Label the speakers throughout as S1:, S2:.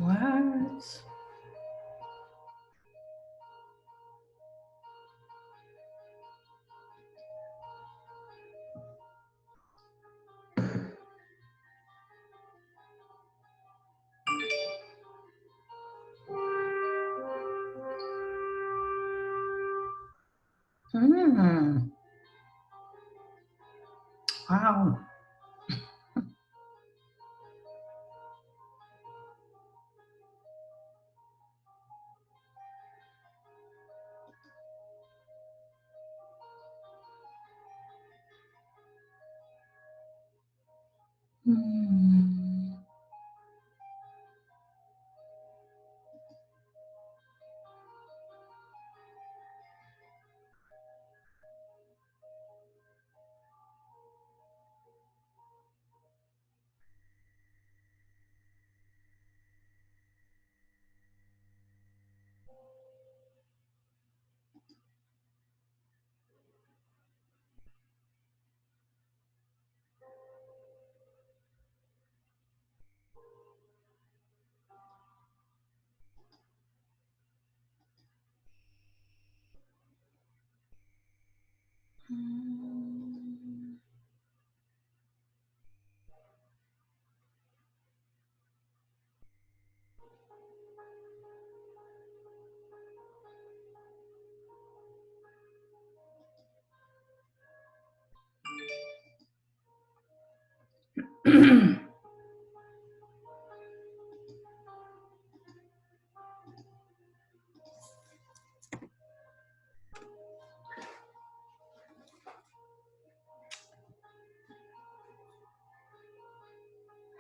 S1: What? Wow.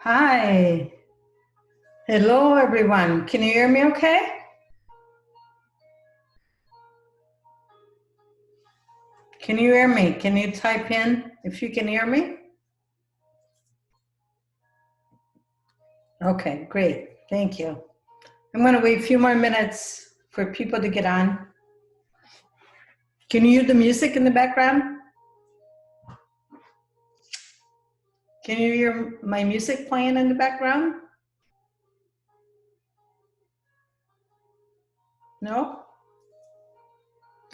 S1: Hi. Hello, everyone. Can you hear me okay? Can you hear me? Can you type in if you can hear me? Okay, great. Thank you. I'm going to wait a few more minutes for people to get on. Can you hear the music in the background? Can you hear my music playing in the background? No?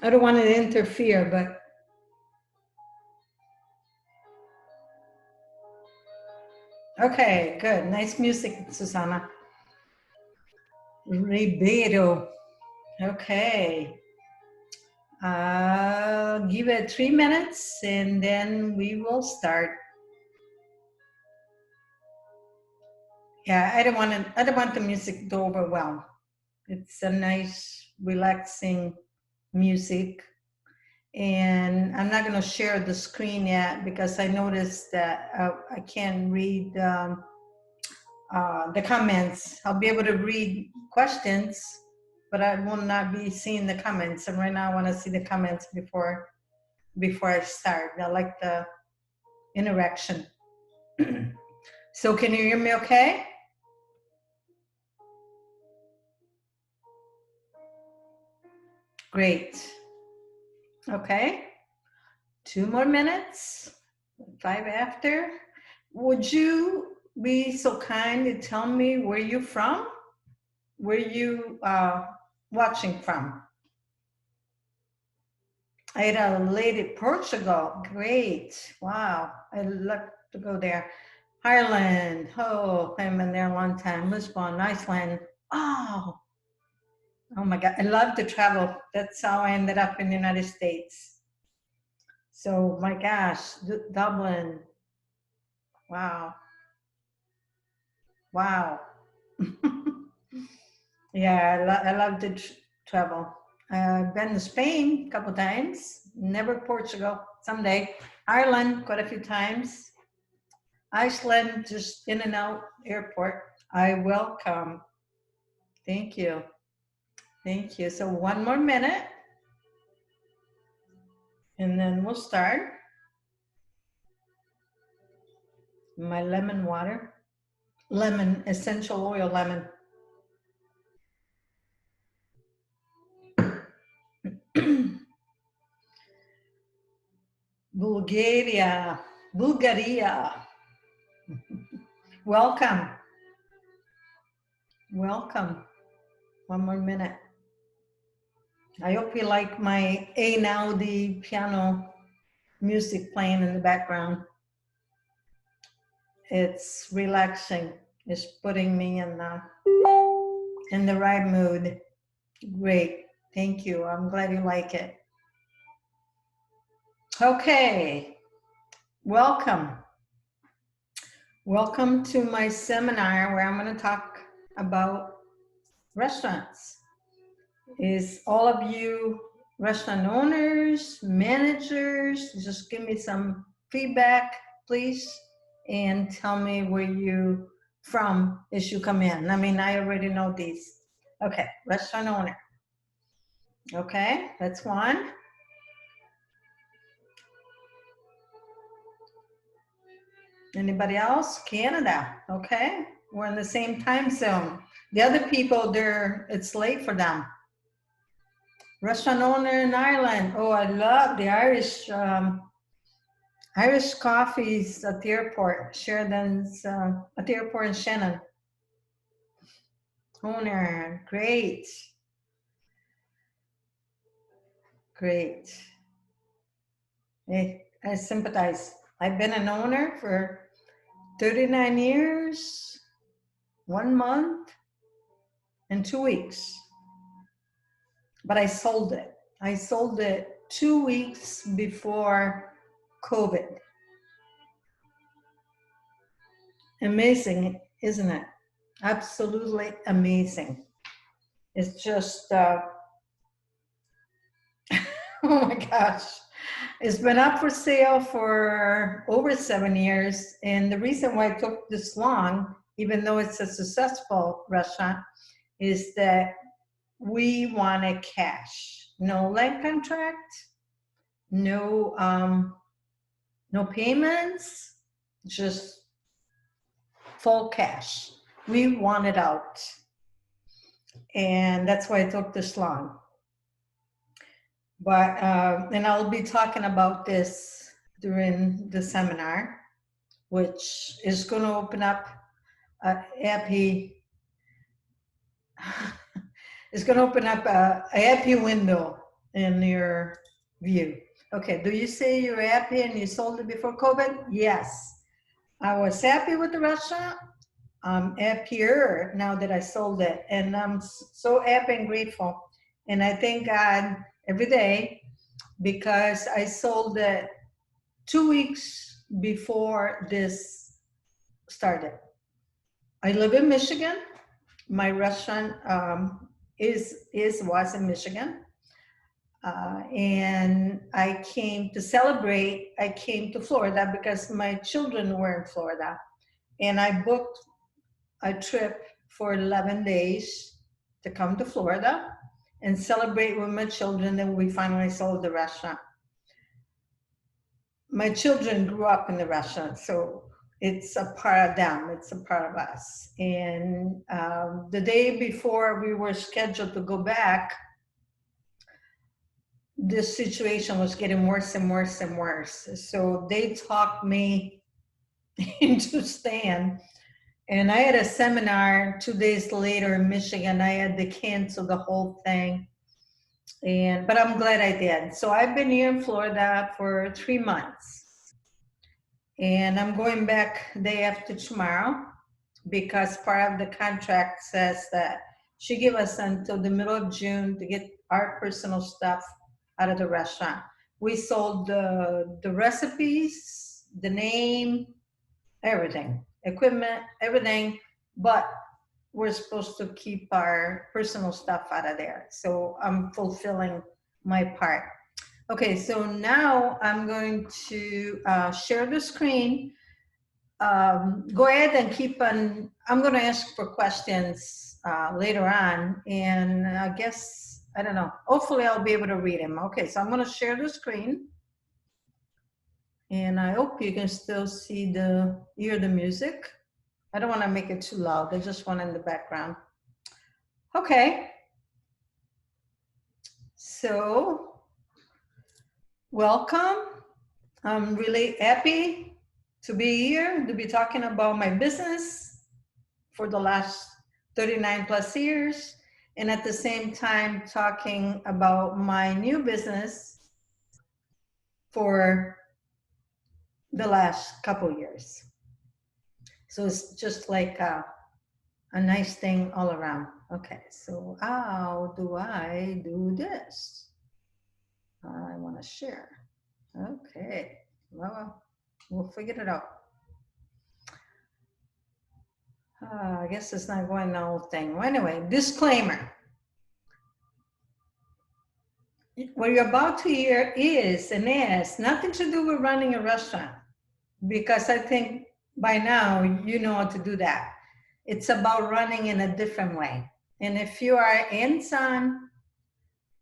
S1: I don't want it to interfere, but okay, good. Nice music, Susana. Ribeiro. Okay. Give it 3 minutes and then we will start. Yeah, I don't want the music to overwhelm. It's a nice, relaxing music. And I'm not going to share the screen yet because I noticed that I can't read the comments. I'll be able to read questions, but I will not be seeing the comments. And right now I want to see the comments before I start. I like the interaction. So can you hear me okay? Great. Okay, 2 more minutes, 5 after. Would you be so kind to tell me where you're from? Where you watching from? Adelaide, Portugal. Great. Wow. I'd love to go there. Ireland. Oh, I've been there a long time. Lisbon, Iceland. Oh, oh my God. I love to travel. That's how I ended up in the United States. So, my gosh, Dublin. Wow. Wow. Yeah, I love to travel. I've been to Spain a couple times, never Portugal. Someday. Ireland quite a few times. Iceland, just in and out airport. I will come. Thank you. Thank you. So 1 more minute and then we'll start. My lemon water. Lemon, essential oil lemon. Bulgaria. Bulgaria. Welcome. Welcome. 1 more minute. I hope you like my Einaudi piano music playing in the background. It's relaxing. It's putting me in the right mood. Great. Thank you. I'm glad you like it. Okay. Welcome. Welcome to my seminar where I'm going to talk about restaurants. Is all of you restaurant owners, managers, just give me some feedback, please, and tell me where you from as you come in. I mean, I already know these. Okay, restaurant owner. Okay, that's one. Anybody else? Canada. Okay, we're in the same time zone. The other people, it's late for them. Restaurant owner in Ireland. Oh, I love the Irish coffees at the airport. Sheridan's at the airport in Shannon. Owner, great. Great. I sympathize. I've been an owner for 39 years, 1 month, and 2 weeks. But I sold it. I sold it 2 weeks before COVID. Amazing, isn't it? Absolutely amazing. It's just, oh my gosh. It's been up for sale for over 7 years. And the reason why it took this long, even though it's a successful restaurant, is that we wanted cash. No land contract, no payments, just full cash. We wanted out. And that's why it took this long. But, and I'll be talking about this during the seminar, which is going to open up a happy, it's going to open up a happy window in your view. Okay, do you say you're happy and you sold it before COVID? Yes. I was happy with the restaurant. I'm happier now that I sold it. And I'm so happy and grateful. And I thank God every day because I sold it 2 weeks before this started. I live in Michigan. My restaurant was in Michigan. And I came to celebrate. I came to Florida because my children were in Florida. And I booked a trip for 11 days to come to Florida and celebrate with my children. And we finally sold the restaurant. My children grew up in the restaurant, so it's a part of them. It's a part of us. And the day before we were scheduled to go back, this situation was getting worse and worse and worse. So they talked me into staying. And I had a seminar 2 days later in Michigan. I had to cancel the whole thing. But I'm glad I did. So I've been here in Florida for 3 months. And I'm going back day after tomorrow because part of the contract says that she gave us until the middle of June to get our personal stuff out of the restaurant. We sold the recipes, the name, everything, equipment, everything, but we're supposed to keep our personal stuff out of there. So I'm fulfilling my part. Okay, so now I'm going to share the screen. Go ahead and keep on, I'm going to ask for questions later on, and I guess, I don't know, hopefully I'll be able to read them. Okay, so I'm going to share the screen, and I hope you can still see hear the music. I don't want to make it too loud, I just want it in the background. Okay, so welcome. I'm really happy to be here, to be talking about my business for the last 39 plus years, and at the same time talking about my new business for the last couple years. So it's just like a nice thing all around. Okay, so how do I do this? I want to share. Okay, well, we'll figure it out. I guess it's not going the whole thing. Well, anyway, disclaimer. What you're about to hear is and has nothing to do with running a restaurant, because I think by now you know how to do that. It's about running in a different way. And if you are hands-on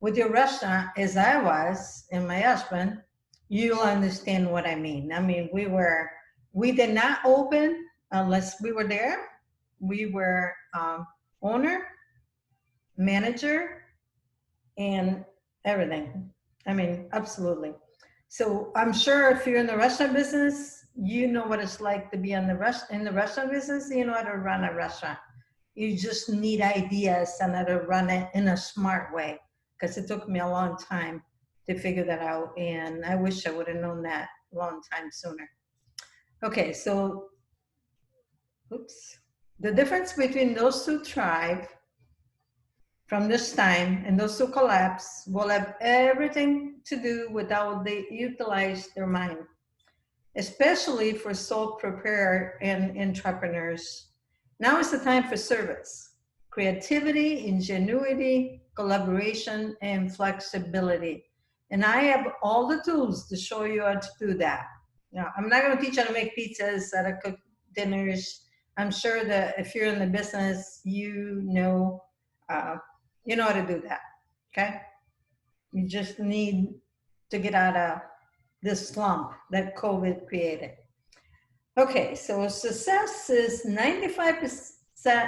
S1: with your restaurant, as I was and my husband, you'll understand what I mean. I mean, we did not open unless we were there. We were owner, manager, and everything. I mean, absolutely. So I'm sure if you're in the restaurant business, you know what it's like to be in the restaurant business. You know how to run a restaurant. You just need ideas on how to run it in a smart way, because it took me a long time to figure that out, and I wish I would have known that a long time sooner. Okay, so, oops. The difference between those who thrive from this time and those who collapse will have everything to do with how they utilize their mind, especially for sole proprietor and entrepreneurs. Now is the time for service, creativity, ingenuity, collaboration, and flexibility. And I have all the tools to show you how to do that. Now, I'm not going to teach you how to make pizzas, how to cook dinners. I'm sure that if you're in the business, you know how to do that, okay? You just need to get out of this slump that COVID created. Okay, so success is 95%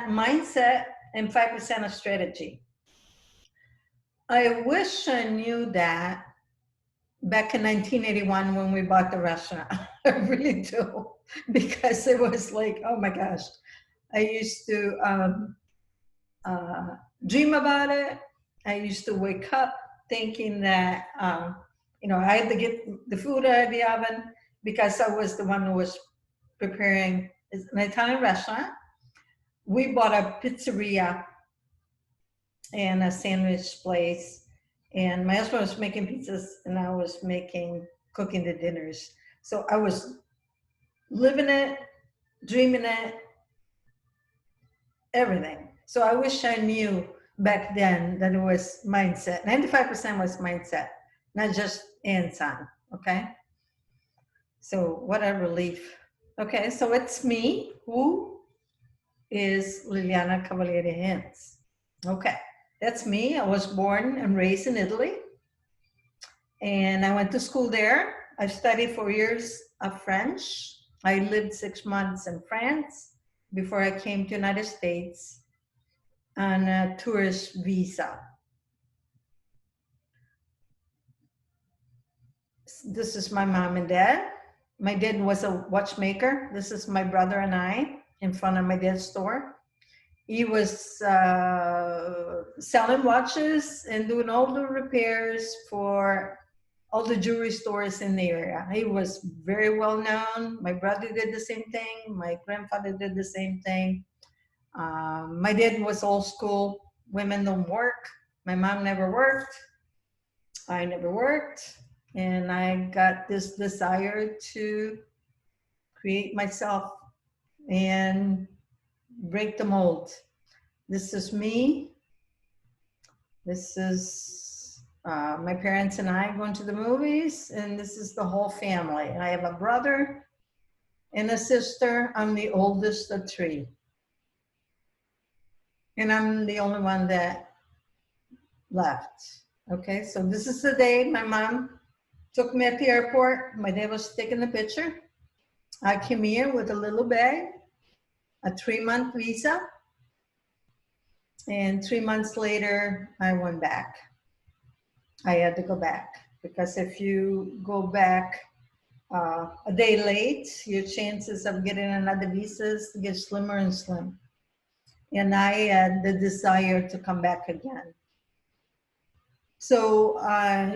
S1: mindset and 5% of strategy. I wish I knew that back in 1981 when we bought the restaurant. I really do, because it was like, oh my gosh. I used to dream about it. I used to wake up thinking that, I had to get the food out of the oven, because I was the one who was preparing an Italian restaurant. We bought a pizzeria and a sandwich place, and my husband was making pizzas and I was cooking the dinners. So I was living it, dreaming it, everything. So I wish I knew back then that it was mindset. 95% was mindset, not just hands-on, okay? So what a relief. Okay, so it's me. Who is Liliana Cavalieri Hintz? Okay, that's me. I was born and raised in Italy, and I went to school there. I studied 4 years of French. I lived 6 months in France before I came to the United States on a tourist visa. this is my mom and dad. My dad was a watchmaker. This is my brother and I in front of my dad's store. He was selling watches and doing all the repairs for all the jewelry stores in the area. He was very well known. My brother did the same thing. My grandfather did the same thing. My dad was old school. Women don't work. My mom never worked. I never worked. And I got this desire to create myself and break the mold. This is me. This is my parents and I going to the movies, and this is the whole family. I have a brother and a sister. I'm the oldest of three. And I'm the only one that left. Okay, so this is the day my mom took me at the airport. My dad was taking the picture. I came here with a little bag, a 3-month visa. And 3 months later, I went back. I had to go back because if you go back a day late, your chances of getting another visa get slimmer and slim. And I had the desire to come back again. So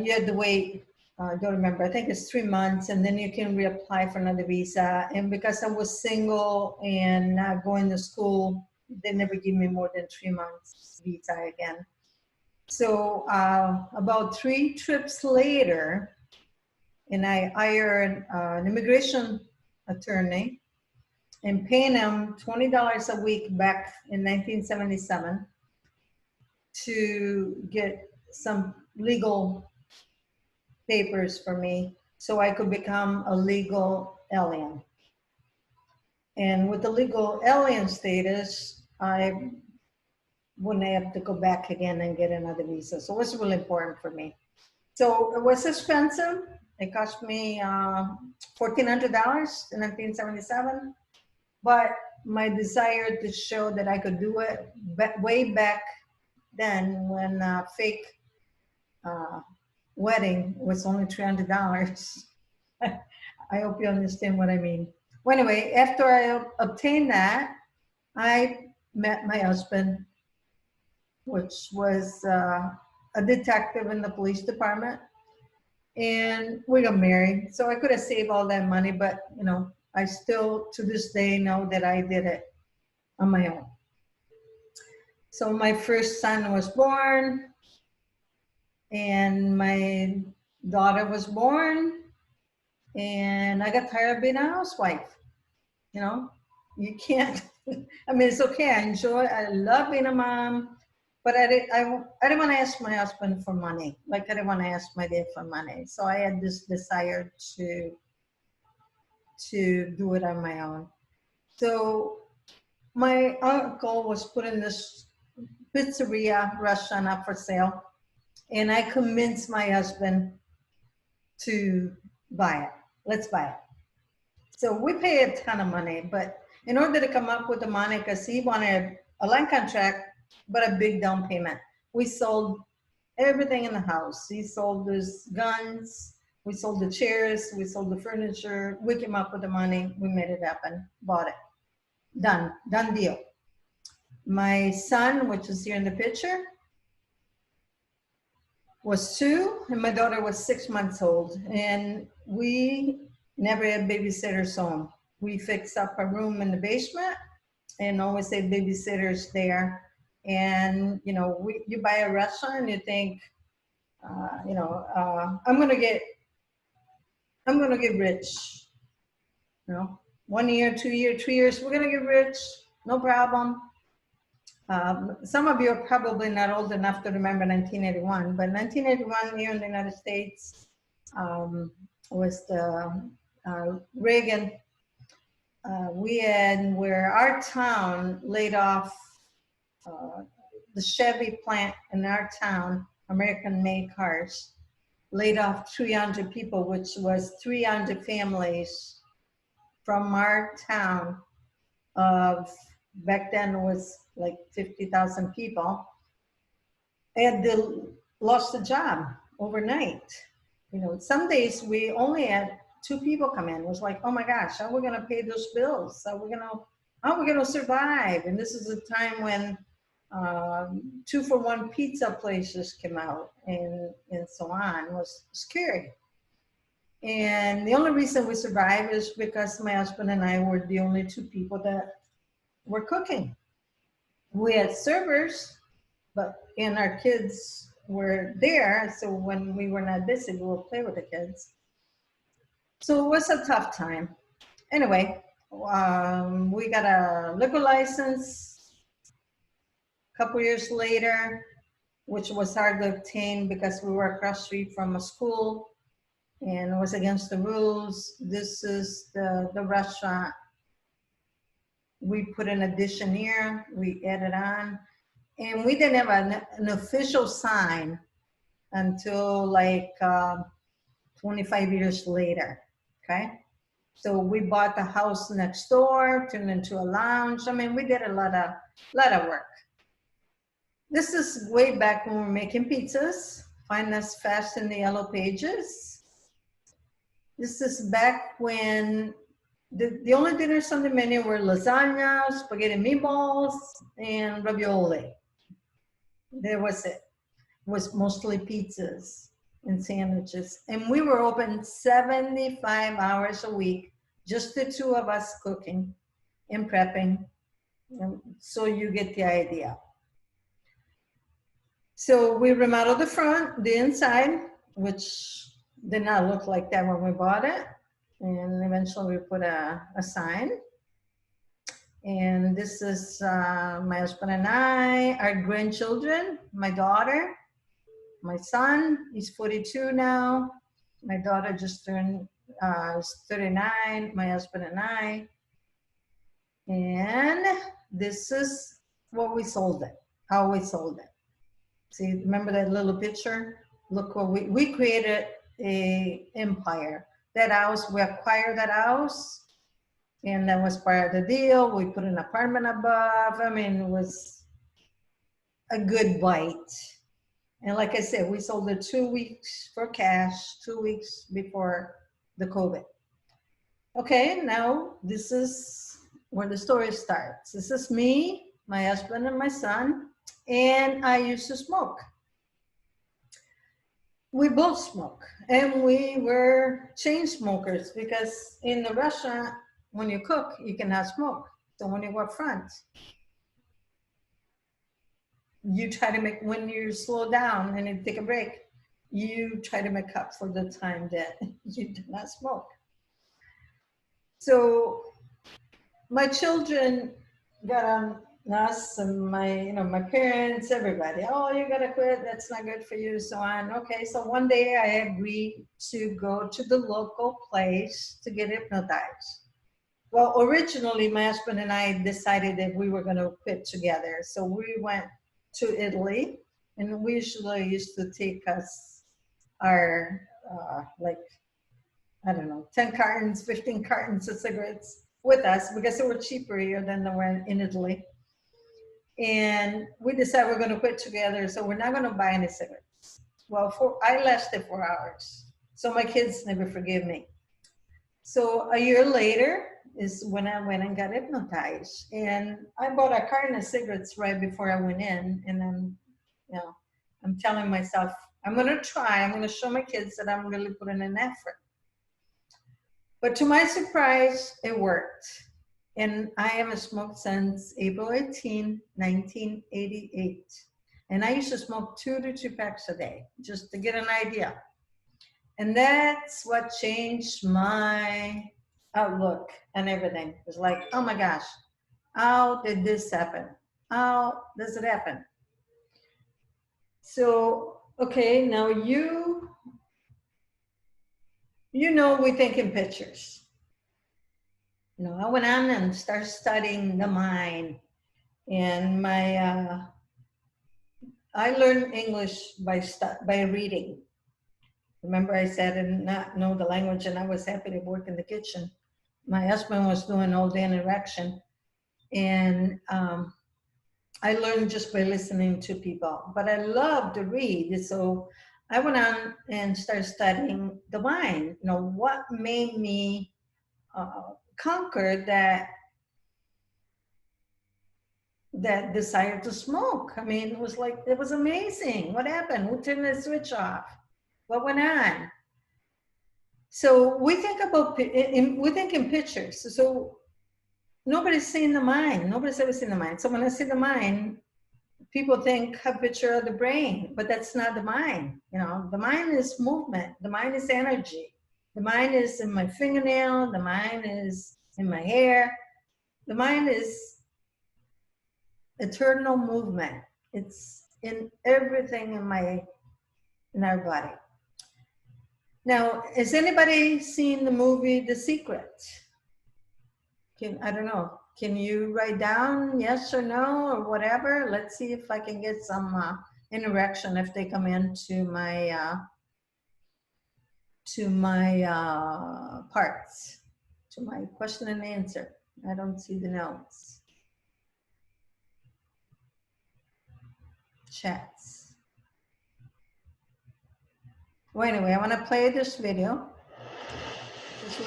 S1: you had to wait, I don't remember, I think it's 3 months, and then you can reapply for another visa. And because I was single and not going to school, they never give me more than 3 months visa again. So about 3 trips later, and I hired an immigration attorney and paying him $20 a week back in 1977 to get some legal papers for me so I could become a legal alien. And with the legal alien status, I wouldn't have to go back again and get another visa. So it was really important for me. So it was expensive. It cost me $1,400 in 1977. But my desire to show that I could do it way back then when fake wedding was only $300. I hope you understand what I mean. Well, anyway, after I obtained that, I met my husband, which was a detective in the police department, and we got married. So I could have saved all that money, but you know, I still to this day know that I did it on my own. So my first son was born, and my daughter was born, and I got tired of being a housewife. You know, you can't. I mean, it's okay. I love being a mom, but I didn't want to ask my husband for money. Like I didn't want to ask my dad for money. So I had this desire to do it on my own. So my uncle was putting this pizzeria restaurant up for sale, and I convinced my husband to buy it. Let's buy it. So we pay a ton of money, but in order to come up with the money, because he wanted a land contract, but a big down payment. We sold everything in the house. He sold his guns, we sold the chairs, we sold the furniture. We came up with the money, we made it happen, bought it. Done deal. My son, which is here in the picture, was 2, and my daughter was 6 months old. And we never had babysitters home. We fixed up a room in the basement and always had babysitters there. And, you know, you buy a restaurant and you think, I'm gonna get rich. You know, 1 year, 2 year, 3 years, we're gonna get rich, no problem. Some of you are probably not old enough to remember 1981, but 1981 here in the United States was the Reagan. We had where our town laid off the Chevy plant in our town, American-made cars, laid off 300 people, which was 300 families from our town of, back then it was like 50,000 people, and they lost a job overnight. You know, some days we only had 2 people come in. It was like, oh my gosh, how are we going to pay those bills? How are we going to survive? And this is a time when 2-for-1 pizza places came out and so on. It was scary. And the only reason we survived is because my husband and I were the only 2 people that were cooking. We had servers, and our kids were there. So when we were not busy, we would play with the kids. So it was a tough time. Anyway, we got a liquor license a couple years later, which was hard to obtain because we were across the street from a school and it was against the rules. This is the restaurant. We put an addition here, we added on, and we didn't have an official sign until like 25 years later, okay? So we bought the house next door, turned into a lounge. I mean, we did a lot of work. This is way back when we were making pizzas. Find us fast in the yellow pages. This is back when the only dinners on the menu were lasagna, spaghetti meatballs, and ravioli. There was it. It was mostly pizzas and sandwiches. And we were open 75 hours a week, just the 2 of us cooking and prepping. So you get the idea. So we remodeled the front, the inside, which did not look like that when we bought it. And eventually we put a sign. And this is my husband and I, our grandchildren, my daughter, my son, he's 42 now. My daughter just turned 39, my husband and I. And this is what we sold it, how we sold it. See, remember that little picture? Look what we created a empire. That house, we acquired that house, and that was part of the deal. We put an apartment above. I mean, it was a good bite. And like I said, we sold it 2 weeks for cash, 2 weeks before the COVID. Okay, now this is where the story starts. This is me, my husband, and my son, and I used to smoke. We both smoke, and we were chain smokers because in the restaurant, when you cook, you cannot smoke. So when you go up front, you try to make, when you slow down and you take a break, you try to make up for the time that you do not smoke. So my children got on us and my parents, everybody, oh, you gotta quit, that's not good for you, so on. Okay, so one day I agreed to go to the local place to get hypnotized. Well, originally my husband and I decided that we were gonna quit together. So we went to Italy, and we usually used to take us our, like, I don't know, 10 cartons, 15 cartons of cigarettes with us because they were cheaper here than they were in Italy. And we decided we're going to quit together, so we're not going to buy any cigarettes. Well, I lasted 4 hours, so my kids never forgive me. So a year later is when I went and got hypnotized, and I bought a carton of cigarettes right before I went in, and I'm telling myself, I'm going to try. I'm going to show my kids that I'm really putting an effort. But to my surprise, it worked. And I haven't smoked since April 18, 1988. And I used to smoke 2 to 2 packs a day, just to get an idea. And that's what changed my outlook and everything. It was like, oh my gosh, how did this happen? How does it happen? So, okay, now you know we think in pictures. You know, I went on and started studying the mind, and I learned English by reading. Remember I said I did not know the language and I was happy to work in the kitchen. My husband was doing all the interaction, and I learned just by listening to people, but I love to read. So I went on and started studying the mind. You know, what made me conquer that desire to smoke? I mean, it was like, it was amazing. What happened? Who turned the switch off? What went on? So we think about, we think in pictures. So nobody's seen the mind. Nobody's ever seen the mind. So when I see the mind, people think a picture of the brain, but that's not the mind. You know, the mind is movement. The mind is energy. The mind is in my fingernail. The mind is in my hair. The mind is eternal movement. It's in everything in our body. Now, has anybody seen the movie The Secret? I don't know. Can you write down yes or no or whatever? Let's see if I can get some interaction if they come into my parts, to my question and answer. I don't see the notes. Chats. Well, anyway, I want to play this video.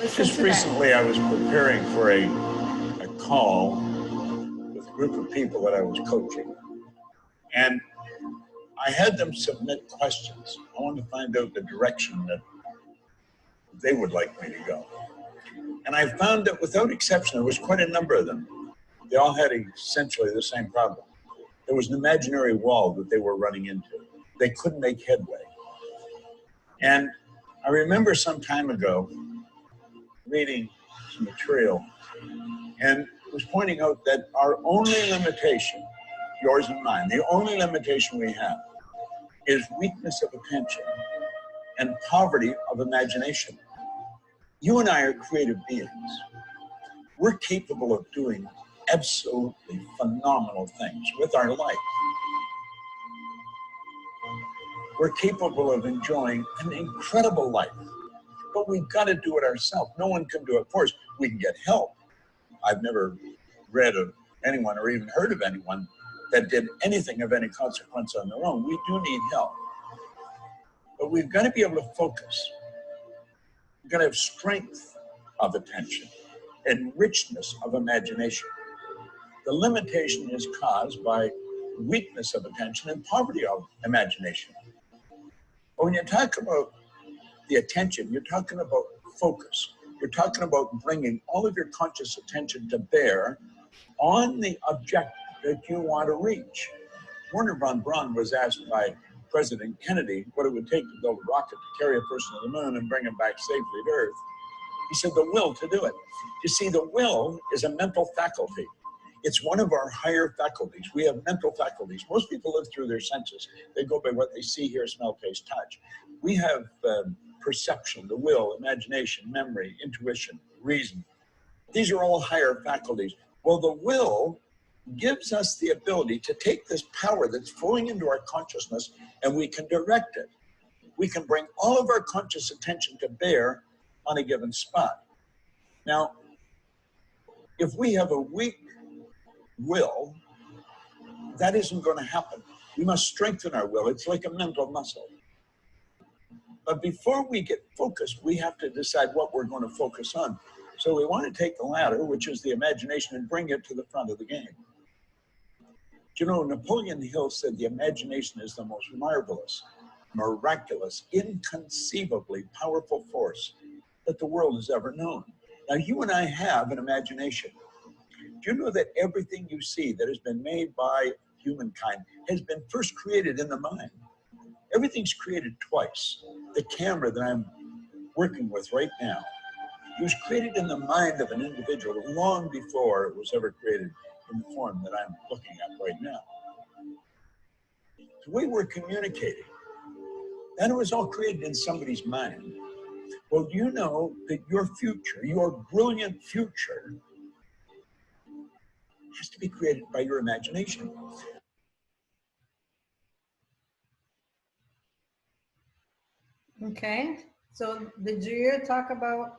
S2: Just recently, I was preparing for a call with a group of people that I was coaching, and I had them submit questions. I wanted to find out the direction that they would like me to go. And I found that without exception, there was quite a number of them. They all had essentially the same problem. There was an imaginary wall that they were running into. They couldn't make headway. And I remember some time ago reading some material, and it was pointing out that our only limitation, yours and mine, the only limitation we have is weakness of attention and poverty of imagination. You and I are creative beings. We're capable of doing absolutely phenomenal things with our life. We're capable of enjoying an incredible life, but we've got to do it ourselves. No one can do it for us. We can get help. I've never read of anyone or even heard of anyone that did anything of any consequence on their own. We do need help. But we've got to be able to focus. We've got to have strength of attention and richness of imagination. The limitation is caused by weakness of attention and poverty of imagination. But when you talk about the attention, you're talking about focus. You're talking about bringing all of your conscious attention to bear on the objective that you want to reach. Wernher von Braun was asked by President Kennedy what it would take to build a rocket to carry a person to the moon and bring him back safely to Earth. He said the will to do it. You see, the will is a mental faculty. It's one of our higher faculties. We have mental faculties. Most people live through their senses. They go by what they see, hear, smell, taste, touch. We have perception, the will, imagination, memory, intuition, reason. These are all higher faculties. Well, the will gives us the ability to take this power that's flowing into our consciousness and we can direct it. We can bring all of our conscious attention to bear on a given spot. Now, if we have a weak will, that isn't going to happen. We must strengthen our will. It's like a mental muscle. But before we get focused, we have to decide what we're going to focus on. So we want to take the latter, which is the imagination, and bring it to the front of the game. You know, Napoleon Hill said the imagination is the most marvelous, miraculous, inconceivably powerful force that the world has ever known. Now, you and I have an imagination. Do you know that everything you see that has been made by humankind has been first created in the mind? Everything's created twice. The camera that I'm working with right now, it was created in the mind of an individual long before it was ever created in the form that I'm looking at right now. The way we're communicating, and it was all created in somebody's mind. Well, do you know that your future, your brilliant future, has to be created by your imagination?
S1: Okay, so did you hear talk about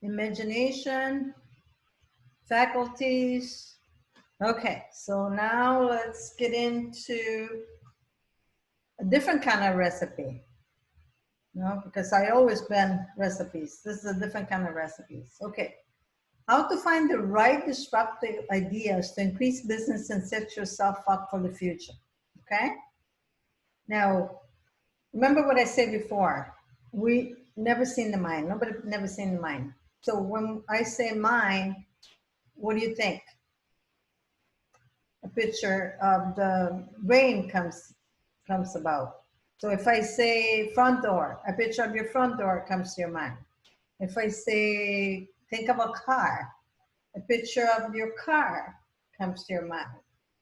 S1: imagination, faculties? Okay, so now let's get into a different kind of recipe. Because I always been recipes. This is a different kind of recipes. Okay. How to find the right disruptive ideas to increase business and set yourself up for the future. Okay. Now, remember what I said before. We never seen the mind. Nobody never seen the mind. So when I say mind, what do you think? A picture of the brain comes about. So if I say front door, a picture of your front door comes to your mind. If I say think of a car, a picture of your car comes to your mind.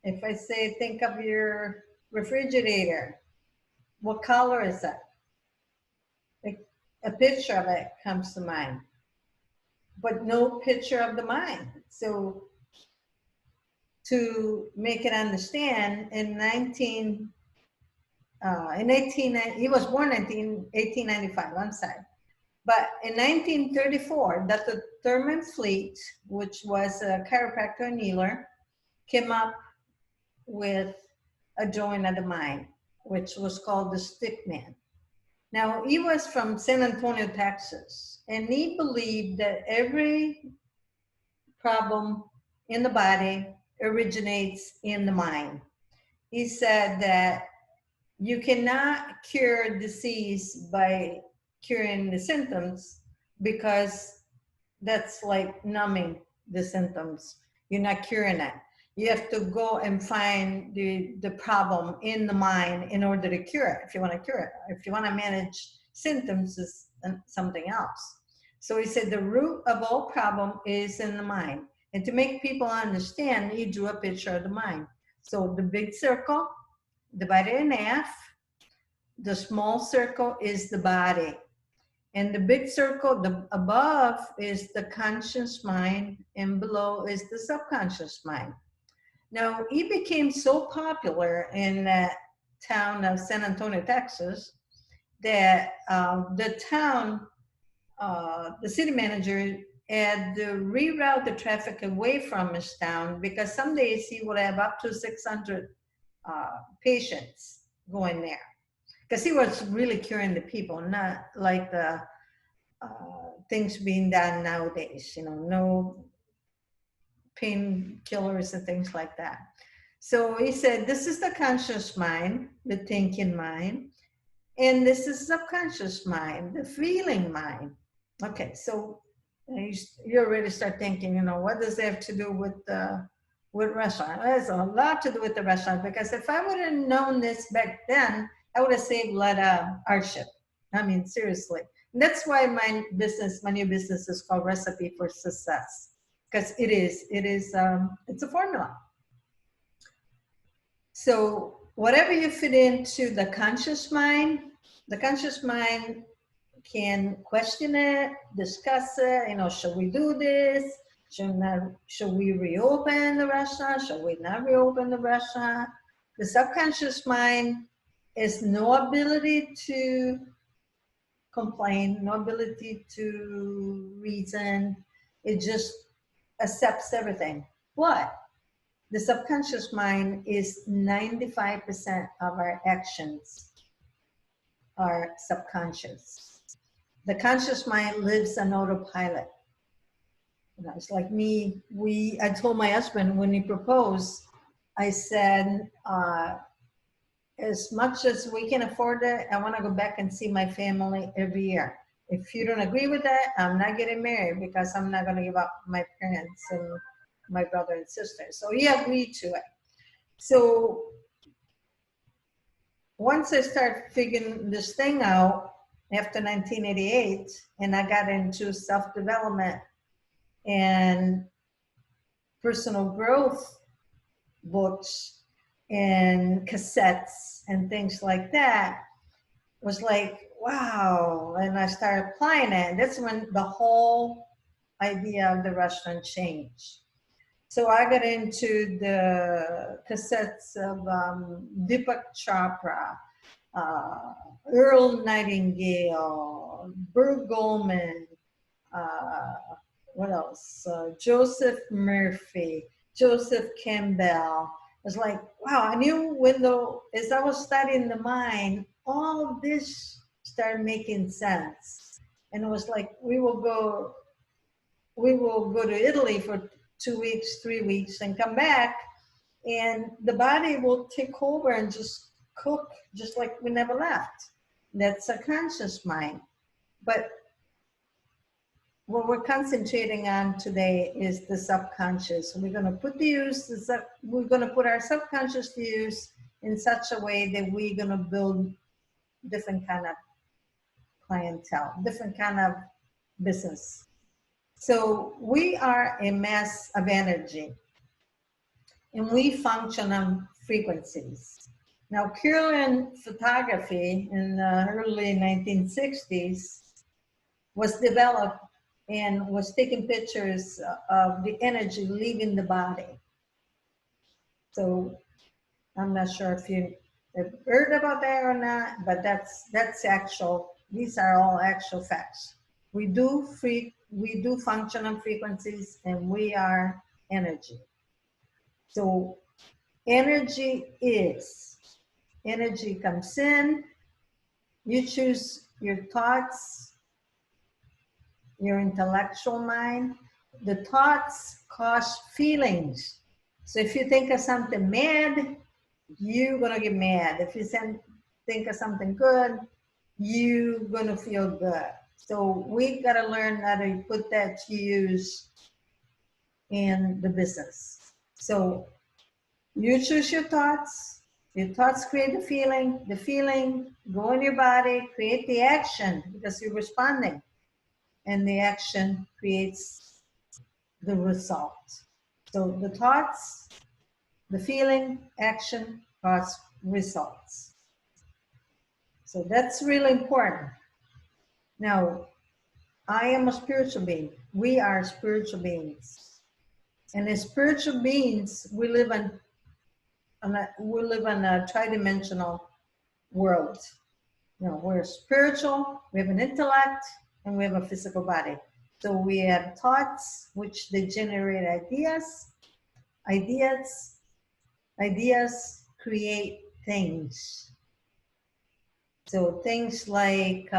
S1: If I say think of your refrigerator, what color is that? A picture of it comes to mind, but no picture of the mind. So to make it understand, he was born in 1895, I'm sorry. But in 1934, Dr. Thurman Fleet, which was a chiropractor and healer, came up with a joint of the mind, which was called the stick man. Now, he was from San Antonio, Texas, and he believed that every problem in the body originates in the mind. He said that you cannot cure disease by curing the symptoms, because that's like numbing the symptoms. You're not curing it. You have to go and find the problem in the mind in order to cure it, if you want to cure it. If you want to manage symptoms, is something else. So he said the root of all problem is in the mind. And to make people understand, he drew a picture of the mind. So the big circle, divided in half, the small circle is the body. And the big circle, the above is the conscious mind, and below is the subconscious mind. Now, he became so popular in that town of San Antonio, Texas, that the city manager had to reroute the traffic away from his town, because some days he would have up to 600 patients going there. Because he was really curing the people, not like the things being done nowadays, no painkillers and things like that. So he said, this is the conscious mind, the thinking mind, and this is subconscious mind, the feeling mind. Okay, so you already start thinking, what does that have to do with restaurant? There's a lot to do with the restaurant, because if I would have known this back then, I would have saved a lot of hardship. I mean, seriously. And that's why my new business is called Recipe for Success, because it's a formula. So whatever you fit into the conscious mind can question it, discuss it, should we do this? Should we reopen the restaurant? Should we not reopen the restaurant? The subconscious mind is no ability to complain, no ability to reason. It just accepts everything. But the subconscious mind is 95% of our actions are subconscious. The conscious mind lives on autopilot. It's like me. I told my husband when he proposed, I said, as much as we can afford it, I want to go back and see my family every year. If you don't agree with that, I'm not getting married, because I'm not going to give up my parents and my brother and sister. So he agreed to it. So once I started figuring this thing out after 1988, and I got into self-development and personal growth books and cassettes and things like that, was like, wow. And I started applying it. And that's when the whole idea of the restaurant changed. So I got into the cassettes of Deepak Chopra, Earl Nightingale, Bert Goldman, what else? Joseph Murphy, Joseph Campbell, It's like, wow, a new window. As I was studying the mind, all this started making sense. And it was like, we will go to Italy for 2 weeks, 3 weeks, and come back, and the body will take over and just cook just like we never left. That's a conscious mind. But what we're concentrating on today is the subconscious. We're going to put we're going to put our subconscious to use in such a way that we're going to build different kind of clientele, different kind of business. So we are a mass of energy, and we function on frequencies. Now, Kirlian photography in the early 1960s was developed and was taking pictures of the energy leaving the body. So I'm not sure if you have heard about that or not, but that's actual. These are all actual facts. We do function on frequencies, and we are energy. So energy comes in. You choose your thoughts, your intellectual mind. The thoughts cause feelings. So if you think of something mad, you're gonna get mad. If you think of something good, you're gonna feel good. So we gotta learn how to put that to use in the business. So you choose your thoughts create the feeling go in your body, create the action because you're responding, and the action creates the result. So the thoughts, the feeling, action cause results. So that's really important. Now, I am a spiritual being. We are spiritual beings. And as spiritual beings, we live in a tridimensional world. You know, we're spiritual, we have an intellect, and we have a physical body. So we have thoughts, which they generate ideas. Ideas create things. So things like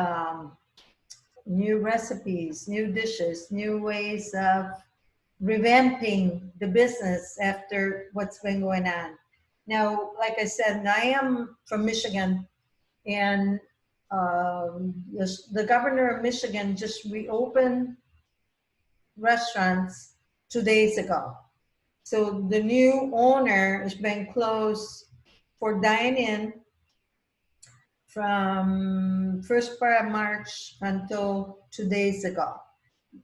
S1: new recipes, new dishes, new ways of revamping the business after what's been going on. Now, like I said, I am from Michigan, and the governor of Michigan just reopened restaurants 2 days ago. So the new owner has been closed for dine-in from first part of March until 2 days ago.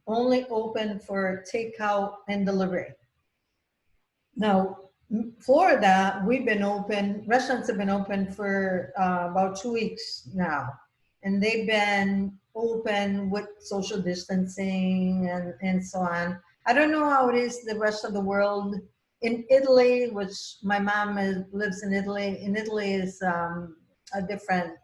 S1: Only open for takeout and delivery. Now, Florida, restaurants have been open for about 2 weeks now. And they've been open with social distancing and so on. I don't know how it is the rest of the world. In Italy, which my mom lives in Italy, is a different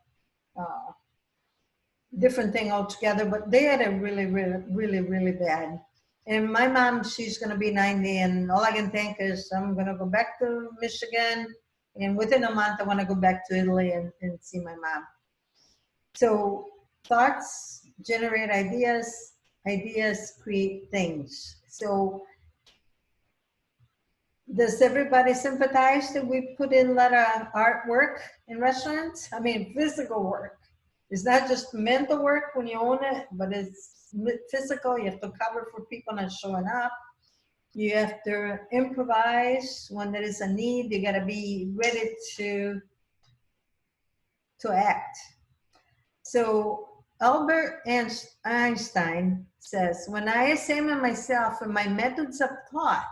S1: thing altogether, but they had a really bad. And my mom, she's going to be 90, and all I can think is I'm going to go back to Michigan, and within a month I want to go back to Italy and see my mom. So thoughts generate ideas create things. So does everybody sympathize that we put in a lot of artwork in restaurants? I mean, physical work. It's not just mental work when you own it, but it's physical. You have to cover for people not showing up. You have to improvise when there is a need. You got to be ready to act. So Albert Einstein says, when I examine myself and my methods of thought,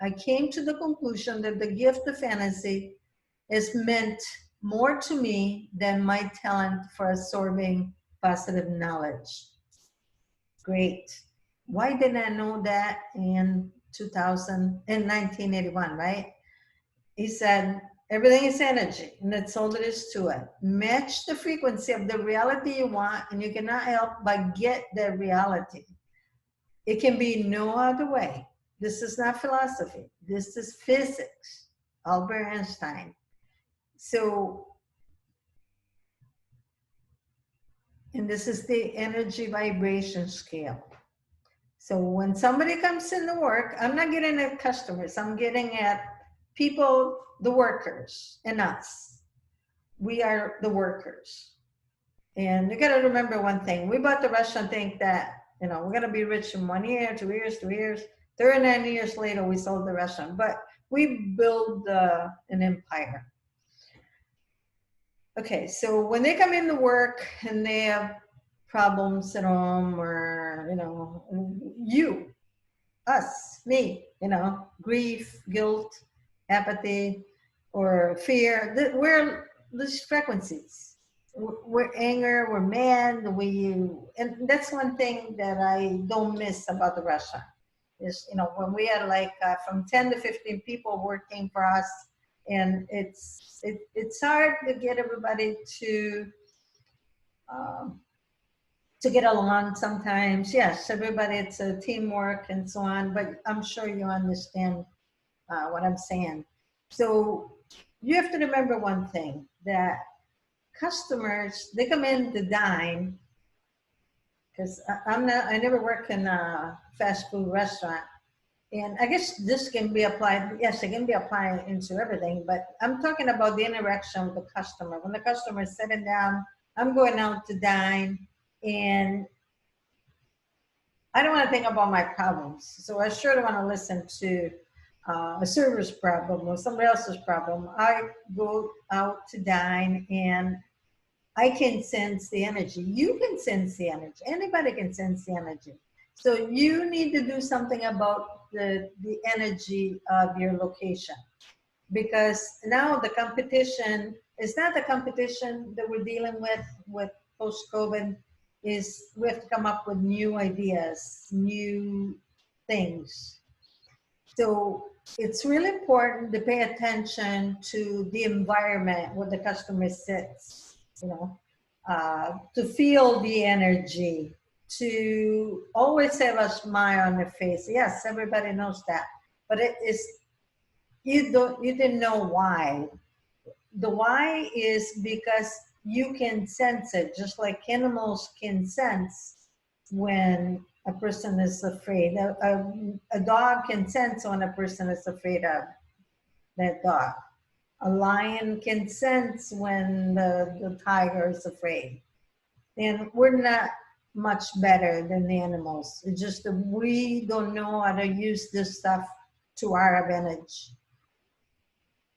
S1: I came to the conclusion that the gift of fantasy is meant more to me than my talent for absorbing positive knowledge. Great. Why didn't I know that in 1981, right? He said, everything is energy, and that's all there is to it. Match the frequency of the reality you want, and you cannot help but get that reality. It can be no other way. This is not philosophy. This is physics. Albert Einstein. So, and this is the energy vibration scale. So when somebody comes into work, I'm not getting at customers, I'm getting at people, the workers, and us. We are the workers. And you got to remember one thing. We bought the restaurant think that, we're going to be rich in 1 year, 2 years, 2 years. 39 years later, we sold the restaurant. But we built an empire. Okay, so when they come into work and they have problems at home or, us, me, grief, guilt, apathy, or fear, we're these frequencies. We're anger, we're mad, and that's one thing that I don't miss about the restaurant is, when we had like from 10 to 15 people working for us, and it's hard to get everybody to get along sometimes. Yes, everybody, it's a teamwork and so on, but I'm sure you understand what I'm saying. So you have to remember one thing, that customers, they come in to dine, because I never worked in a fast food restaurant. And I guess this can be applied, yes, it can be applied into everything, but I'm talking about the interaction with the customer. When the customer is sitting down, I'm going out to dine, and I don't want to think about my problems. So I sure don't want to listen to a server's problem or somebody else's problem. I go out to dine, and I can sense the energy. You can sense the energy. Anybody can sense the energy. So you need to do something about the energy of your location, because now the competition is not the competition that we're dealing with post-COVID. Is we have to come up with new ideas, new things. So it's really important to pay attention to the environment where the customer sits, to feel the energy, to always have a smile on their face. Yes, everybody knows that, but it is, you didn't know why. The why is because you can sense it, just like animals can sense when a person is afraid. A dog can sense when a person is afraid of that dog. A lion can sense when the tiger is afraid. And we're not much better than the animals. It's just that we don't know how to use this stuff to our advantage.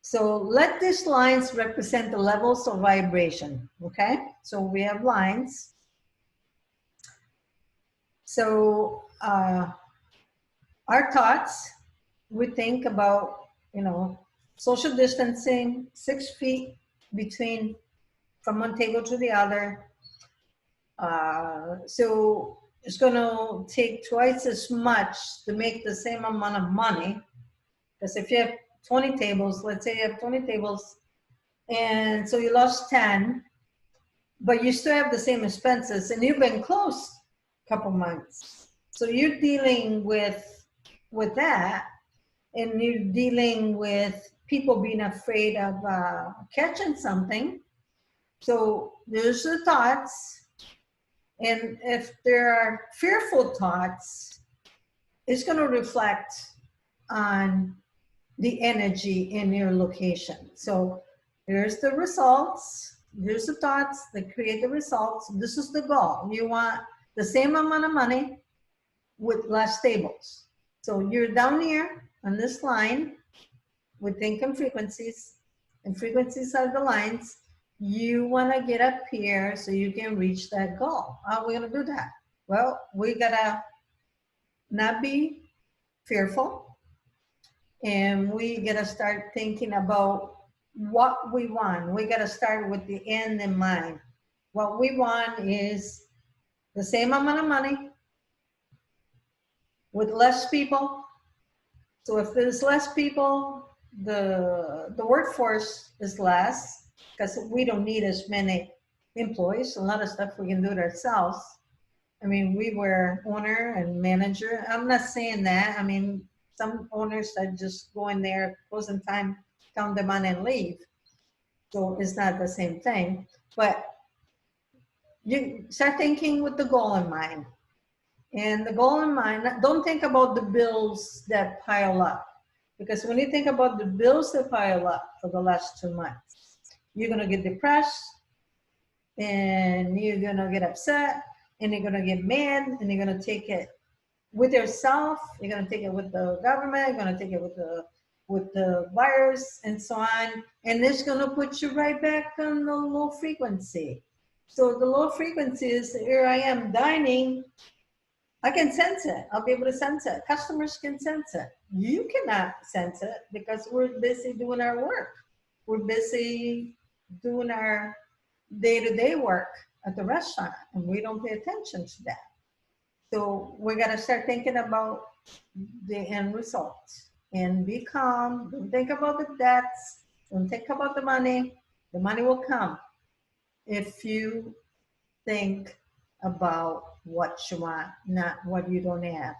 S1: So let these lines represent the levels of vibration, okay? So we have lines. So our thoughts, we think about, social distancing, 6 feet between from one table to the other. So it's going to take twice as much to make the same amount of money. Because if you have 20 tables, let's say you have 20 tables, and so you lost 10, but you still have the same expenses, and you've been closed a couple months. So you're dealing with that, and you're dealing with people being afraid of catching something. So there's the thoughts, and if there are fearful thoughts, it's going to reflect on the energy in your location. So here's the results, here's the thoughts that create the results. This is the goal. You want the same amount of money with less tables. So you're down here on this line with income frequencies, and frequencies are the lines. You want to get up here so you can reach that goal. How are we going to do that? Well, we got to not be fearful. And we got to start thinking about what we want. We got to start with the end in mind. What we want is the same amount of money with less people. So if there's less people, the workforce is less, because we don't need as many employees. A lot of stuff we can do it ourselves. I mean, we were owner and manager. I'm not saying that. I mean, some owners that just go in there, closing time, count the money and leave. So it's not the same thing. But you start thinking with the goal in mind. And the goal in mind, don't think about the bills that pile up. Because when you think about the bills that pile up for the last 2 months, you're going to get depressed and you're going to get upset and you're going to get mad and you're going to take it with yourself, you're going to take it with the government, you're going to take it with the virus and so on. And it's going to put you right back on the low frequency. So the low frequency is, here I am dining. I can sense it. I'll be able to sense it. Customers can sense it. You cannot sense it because we're busy doing our work. We're busy doing our day-to-day work at the restaurant, and we don't pay attention to that. So we got to start thinking about the end results and be calm. Don't think about the debts. Don't think about the money. The money will come if you think about what you want, not what you don't have.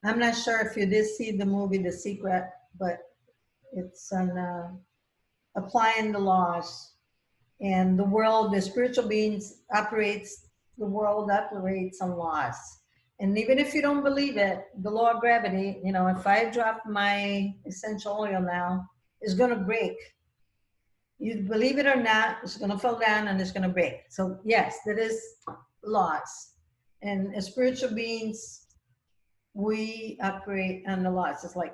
S1: I'm not sure if you did see the movie The Secret, but it's on applying the laws. And the world, the spiritual beings the world operates on laws. And even if you don't believe it, the law of gravity, you know, if I drop my essential oil now, it's going to break. You believe it or not, it's going to fall down and it's going to break. So yes, there is laws. And as spiritual beings, we operate on the laws. It's like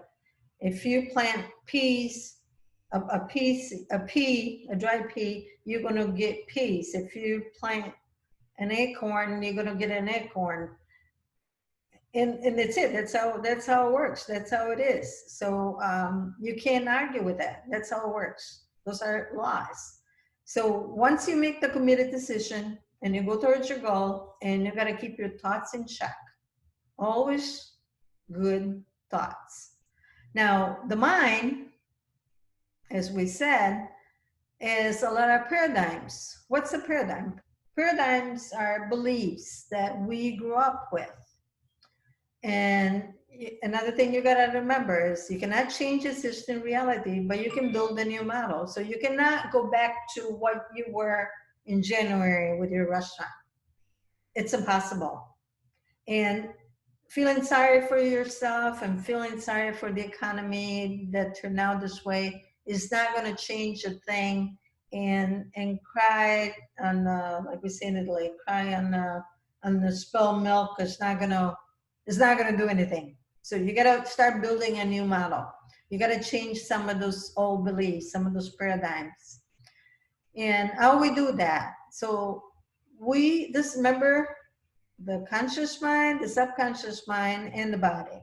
S1: if you plant peas, a dry pea, you're going to get peas. If you plant an acorn, you're going to get an acorn. And that's it. That's how it works. That's how it is. So you can't argue with that. That's how it works. Those are laws. So once you make the committed decision and you go towards your goal, and you got to keep your thoughts in check. Always good thoughts. Now, the mind, as we said, is a lot of paradigms. What's a paradigm? Paradigms are beliefs that we grew up with. And another thing you gotta remember is you cannot change existing reality, but you can build a new model. So you cannot go back to what you were in January with your restaurant. It's impossible. And feeling sorry for yourself and feeling sorry for the economy that turned out this way is not going to change a thing. And cry on the, like we say in Italy, cry on the spilled milk is not going to do anything. So you got to start building a new model. You got to change some of those old beliefs, some of those paradigms. And how we do that? So remember, the conscious mind, the subconscious mind, and the body.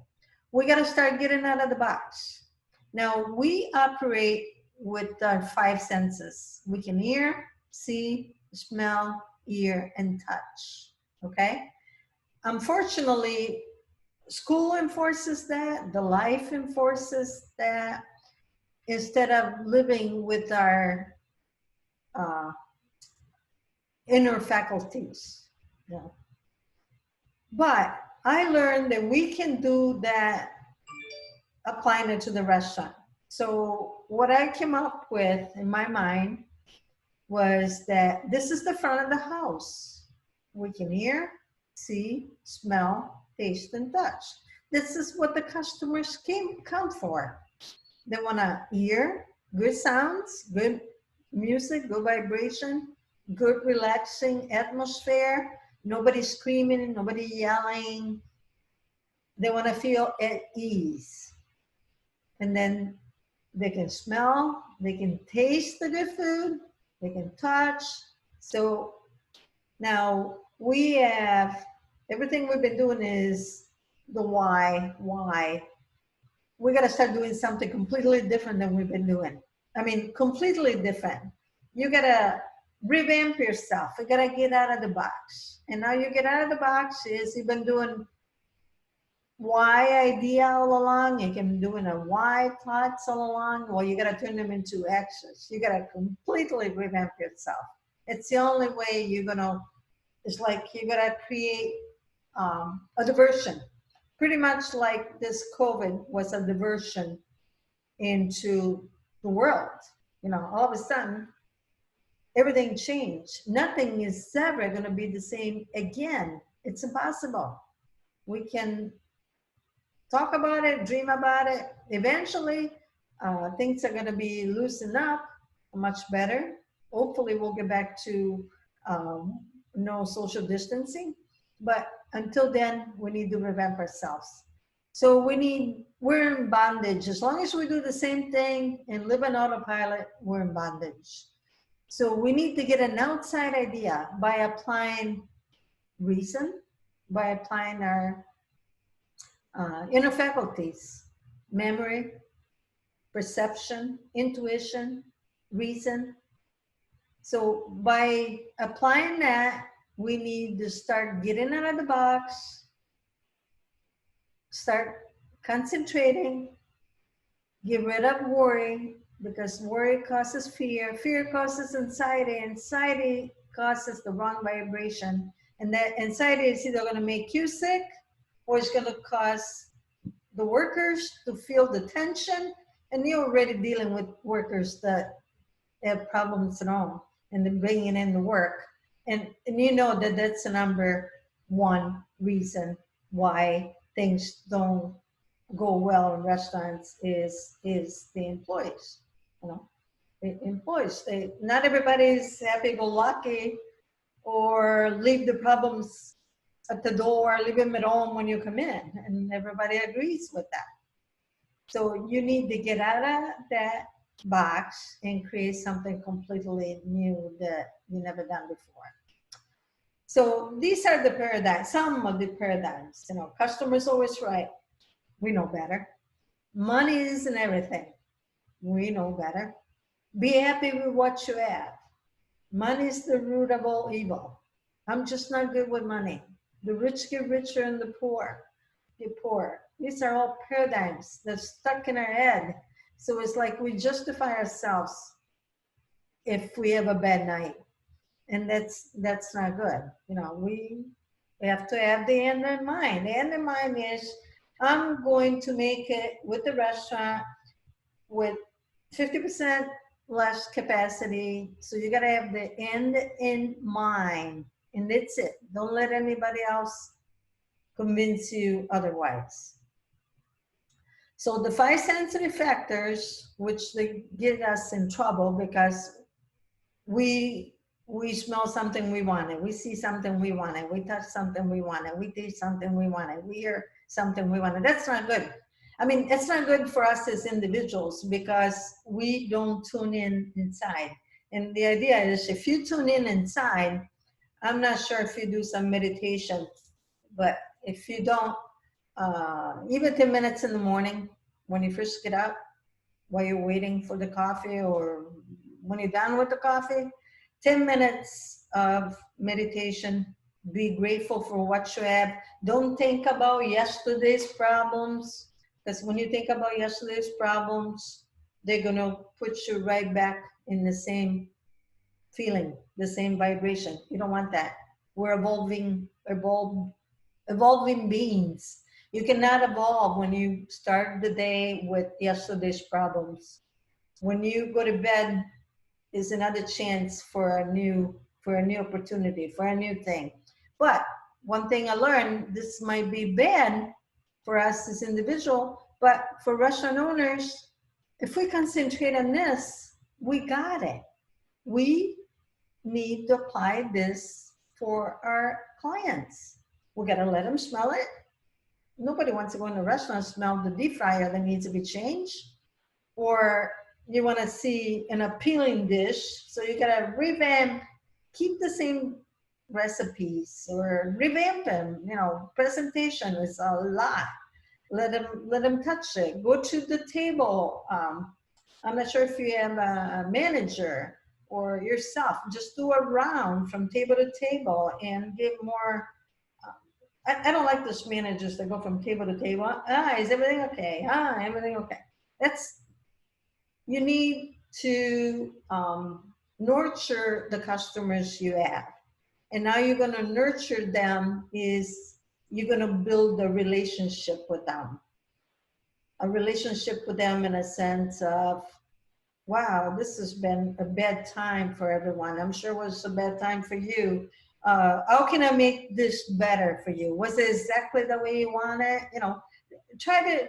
S1: We got to start getting out of the box. Now, we operate with our 5 senses. We can hear, see, smell, hear, and touch. Okay? Unfortunately, school enforces that, the life enforces that, instead of living with our inner faculties. You know? But I learned that we can do that applying it to the restaurant. So what I came up with in my mind was that this is the front of the house. We can hear, see, smell, taste, and touch. This is what the customers come for. They want to hear good sounds, good music, good vibration, good relaxing atmosphere. Nobody screaming, nobody yelling. They want to feel at ease. And then they can smell, they can taste the good food, they can touch. So now we have, everything we've been doing is the why. We got to start doing something completely different than we've been doing. I mean, completely different. You got to revamp yourself. You got to get out of the box. And now you get out of the box is you've been doing why idea all along. You've been doing a why thoughts all along. Well, you got to turn them into actions. You got to completely revamp yourself. It's the only way you're going to, it's like you got to create a diversion. Pretty much like this COVID was a diversion into the world. You know, all of a sudden, everything changed. Nothing is ever going to be the same again. It's impossible. We can talk about it, dream about it. Eventually, things are going to be loosened up much better. Hopefully, we'll get back to no social distancing. But until then, we need to revamp ourselves. So we're in bondage. As long as we do the same thing and live on autopilot, we're in bondage. So we need to get an outside idea by applying reason, by applying our inner faculties, memory, perception, intuition, reason. So by applying that, we need to start getting out of the box, start concentrating, get rid of worry, because worry causes fear, fear causes anxiety, anxiety causes the wrong vibration, and that anxiety is either going to make you sick or it's going to cause the workers to feel the tension, and you're already dealing with workers that have problems at home and then bringing in the work, and you know that that's the number one reason why things don't go well in restaurants is the employees. You know, the employees. Not everybody's happy-go-lucky or leave the problems at the door, leave them at home when you come in, and everybody agrees with that. So you need to get out of that box and create something completely new that you never done before. So these are the paradigms, some of the paradigms. You know, customer's always right. We know better. Money isn't everything. We know better. Be happy with what you have. Money is the root of all evil. I'm just not good with money. The rich get richer and the poor get poor. These are all paradigms that's stuck in our head. So it's like we justify ourselves if we have a bad night. And that's not good. You know, we have to have the end in mind. The end in mind is I'm going to make it with the restaurant with 50% less capacity. So you got to have the end in mind, and that's it. Don't let anybody else convince you otherwise. So the 5 sensory factors, which they get us in trouble because we smell something we want it, we see something we want it, we touch something we want it, we taste something we want it, we hear something we want it. That's not good. I mean, it's not good for us as individuals because we don't tune in inside. And the idea is if you tune in inside, I'm not sure if you do some meditation, but if you don't, even 10 minutes in the morning when you first get up, while you're waiting for the coffee or when you're done with the coffee, 10 minutes of meditation. Be grateful for what you have. Don't think about yesterday's problems, because when you think about yesterday's problems, they're going to put you right back in the same feeling, the same vibration. You don't want that. We're evolving beings. You cannot evolve when you start the day with yesterday's problems. When you go to bed is another chance for a new opportunity, for a new thing. But one thing I learned, this might be bad for us as individual, but for restaurant owners, if we concentrate on this, we got it. We need to apply this for our clients. We got to let them smell it. Nobody wants to go in a restaurant and smell the deep fryer that needs to be changed. Or you want to see an appealing dish, so you got to revamp, keep the same recipes or revamp them. You know, presentation is a lot. Let them touch it. Go to the table. I'm not sure if you have a manager or yourself. Just do a round from table to table and give more. I don't like those managers that go from table to table. Is everything okay? Everything okay? You need to nurture the customers you have. And now you're going to nurture them is you're going to build a relationship with them. a relationship with them in a sense of, wow, this has been a bad time for everyone. I'm sure it was a bad time for you. How can I make this better for you? Was it exactly the way you want it? You know, try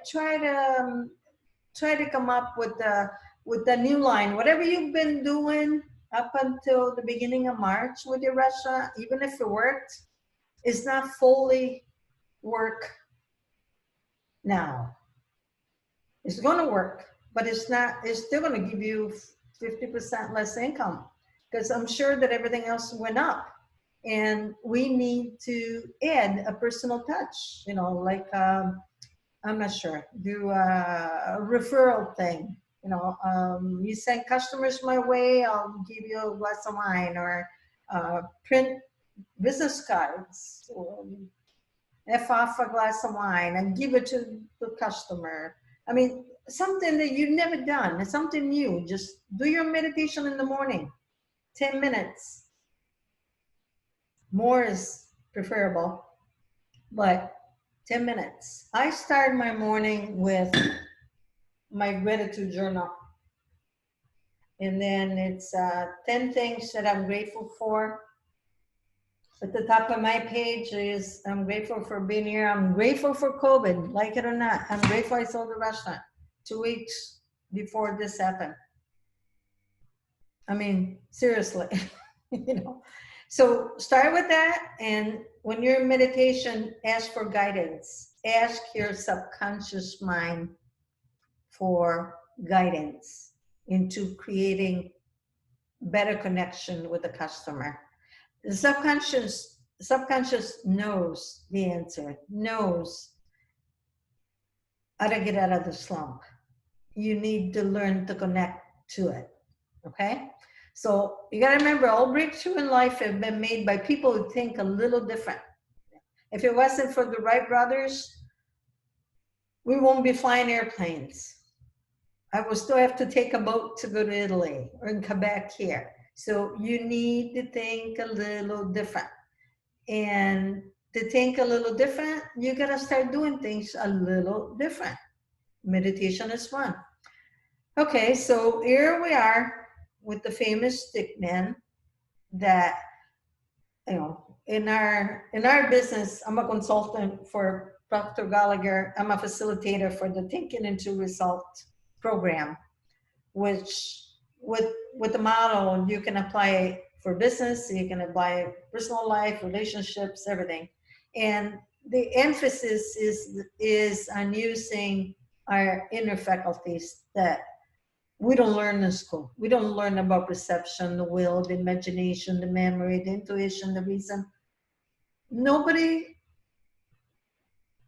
S1: to come up with the new line. Whatever you've been doing up until the beginning of March with your restaurant, even if it worked, it's not fully work now. It's going to work, but it's not. It's still going to give you 50% less income because I'm sure that everything else went up, and we need to add a personal touch. You know, like I'm not sure, do a referral thing. You know, you send customers my way, I'll give you a glass of wine, or print business cards, or F off a glass of wine and give it to the customer. I mean, something that you've never done, it's something new. Just do your meditation in the morning, 10 minutes. More is preferable, but 10 minutes. I start my morning with my gratitude journal. And then it's 10 things that I'm grateful for. At the top of my page is, I'm grateful for being here. I'm grateful for COVID, like it or not. I'm grateful I sold the restaurant 2 weeks before this happened. I mean, seriously, you know. So start with that. And when you're in meditation, ask for guidance. Ask your subconscious mind for guidance into creating better connection with the customer. The subconscious knows the answer, knows how to get out of the slump. You need to learn to connect to it, okay? So you gotta remember, all breakthrough in life have been made by people who think a little different. If it wasn't for the Wright brothers, we won't be flying airplanes. I will still have to take a boat to go to Italy or come back here. So you need to think a little different. And to think a little different, you gotta start doing things a little different. Meditation is fun. Okay, so here we are with the famous stick man that, you know, in our business, I'm a consultant for Dr. Gallagher. I'm a facilitator for the Thinking into Result program, which with the model you can apply for business, you can apply personal life, relationships, everything. And the emphasis is on using our inner faculties that we don't learn in school. We don't learn about perception, the will, the imagination, the memory, the intuition, the reason. Nobody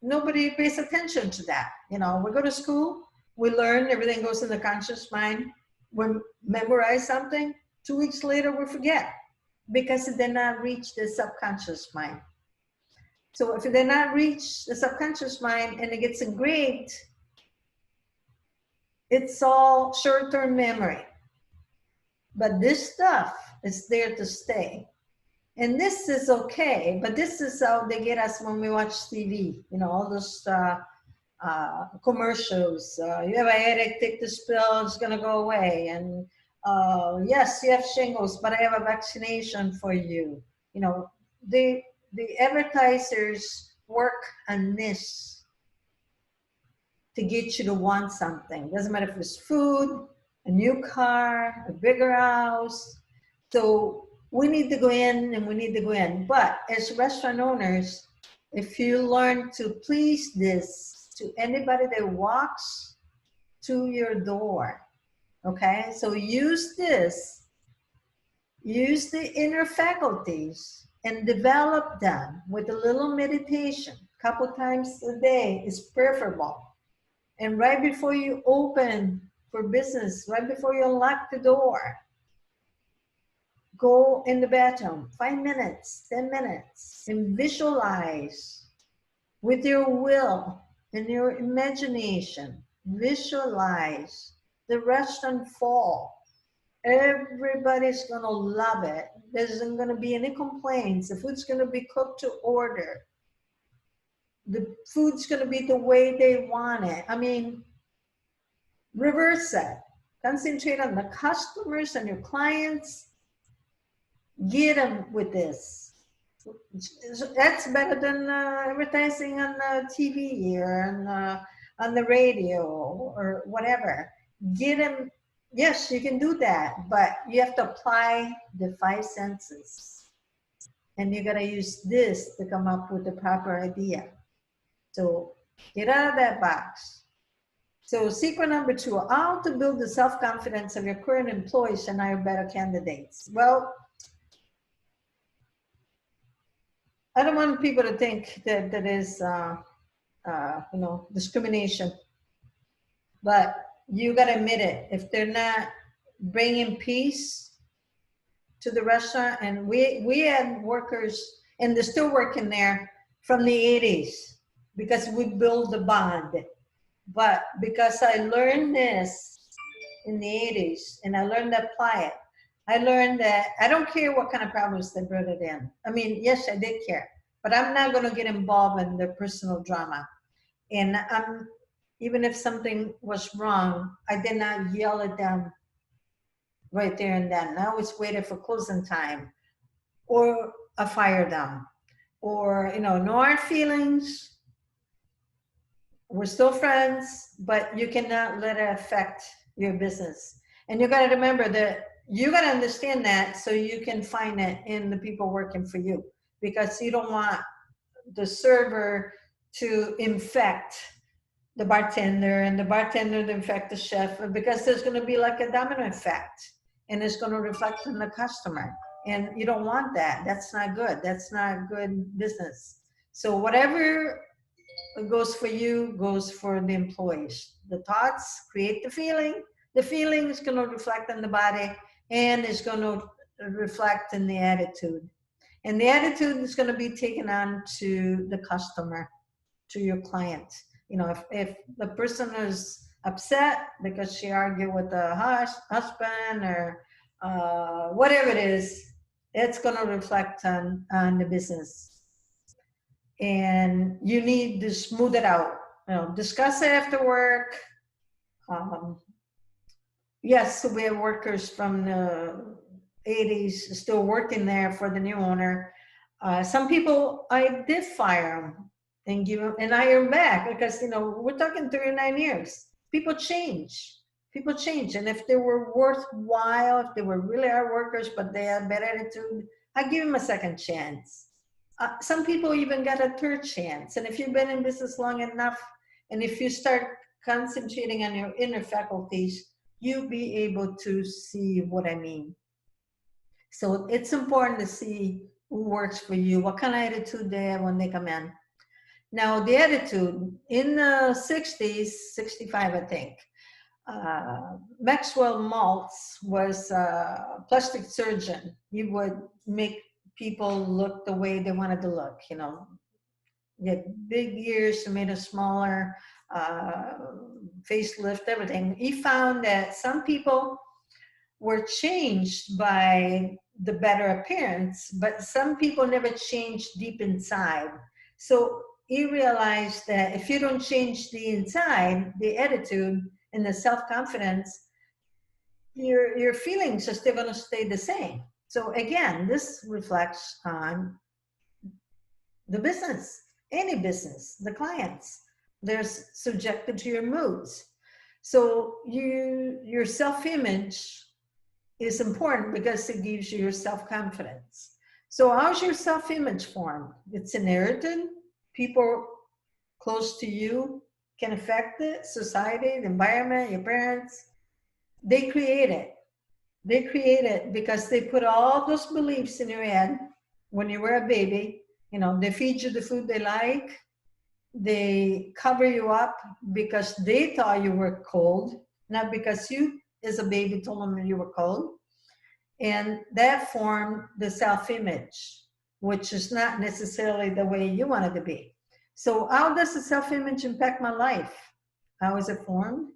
S1: pays attention to that. You know, we go to school, we learn, everything goes in the conscious mind. We memorize something, 2 weeks later we forget because it did not reach the subconscious mind. So if it did not reach the subconscious mind and it gets engraved, it's all short-term memory. But this stuff is there to stay. And this is okay, but this is how they get us when we watch TV, you know, all those commercials. You have a headache, take this pill, it's gonna go away. And yes, you have shingles, but I have a vaccination for you. You know, the advertisers work on this to get you to want something. Doesn't matter if it's food, a new car, a bigger house. So we need to go in and we need to go in. But as restaurant owners, if you learn to please this to anybody that walks to your door, okay? So use this, use the inner faculties and develop them with a little meditation, a couple times a day is preferable. And right before you open for business, right before you unlock the door, go in the bathroom, 5 minutes, 10 minutes, and visualize with your will and your imagination. Visualize the restaurant fall. Everybody's gonna love it. There isn't gonna be any complaints. The food's gonna be cooked to order. The food's gonna be the way they want it. I mean, Reverse that. Concentrate on the customers and your clients. Get them with this. That's better than advertising on the TV or on the radio or whatever. Get them. Yes, you can do that, but you have to apply the five senses. And you got to use this to come up with the proper idea. So get out of that box. So secret number 2, how to build the self-confidence of your current employees and hire better candidates. Well, I don't want people to think that that is, discrimination, but you got to admit it. If they're not bringing peace to the restaurant, and we had workers, and they're still working there from the 80s because we build the bond. But because I learned this in the 80s and I learned to apply it, I learned that I don't care what kind of problems they brought it in. I mean, yes, I did care, but I'm not going to get involved in their personal drama. And even if something was wrong, I did not yell at them right there and then. I always waited for closing time, or I fired them, or, no hard feelings. We're still friends, but you cannot let it affect your business. And you got to remember that you got to understand that so you can find it in the people working for you, because you don't want the server to infect the bartender and the bartender to infect the chef, because there's going to be like a domino effect and it's going to reflect on the customer. And you don't want that. That's not good. That's not good business. So whatever goes for you goes for the employees. The thoughts create the feeling. The feeling is going to reflect on the body, and it's going to reflect in the attitude. And the attitude is going to be taken on to the customer, to your client. If the person is upset because she argued with the husband or whatever it is, it's going to reflect on the business. And you need to smooth it out. Discuss it after work. Yes, we have workers from the 80s still working there for the new owner. Some people I did fire them and give them and hire them back, because we're talking 39 years. People change. And if they were worthwhile, if they were really hard workers, but they had bad attitude, I give them a second chance. Some people even got a third chance. And if you've been in business long enough, and if you start concentrating on your inner faculties, you'll be able to see what I mean. So it's important to see who works for you, what kind of attitude they have when they come in. Now, the attitude in the 60s, 65, I think, Maxwell Maltz was a plastic surgeon. He would make people look the way they wanted to look, get big ears to make it smaller, facelift, everything. He found that some people were changed by the better appearance, but some people never changed deep inside. So he realized that if you don't change the inside, the attitude and the self-confidence, your feelings are still going to stay the same. So again, this reflects on the business, any business, the clients. They're subjected to your moods. So your self-image is important because it gives you your self-confidence. So how's your self-image formed? It's inherited. People close to you can affect it, society, the environment, your parents. They create it. They create it because they put all those beliefs in your head when you were a baby. They feed you the food they like. They cover you up because they thought you were cold, not because you, as a baby, told them you were cold. And that formed the self-image, which is not necessarily the way you want it to be. So how does the self-image impact my life? How is it formed?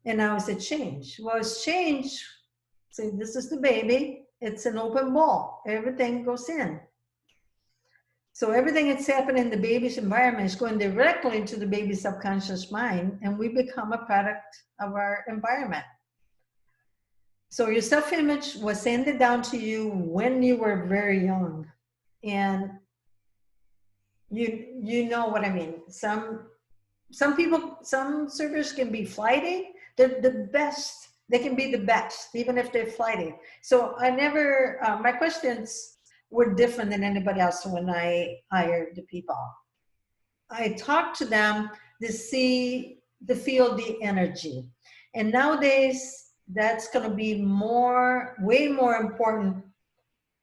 S1: And how is it changed? Well, it's changed. See, this is the baby. It's an open ball. Everything goes in. So everything that's happening in the baby's environment is going directly into the baby's subconscious mind, and we become a product of our environment. So your self-image was handed down to you when you were very young. And you know what I mean. Some people, some servers can be flighty. They're the best. They can be the best, even if they're flighty. So I never, my questions were different than anybody else when I hired the people. I talked to them to see, to feel the energy. And nowadays, that's going to be way more important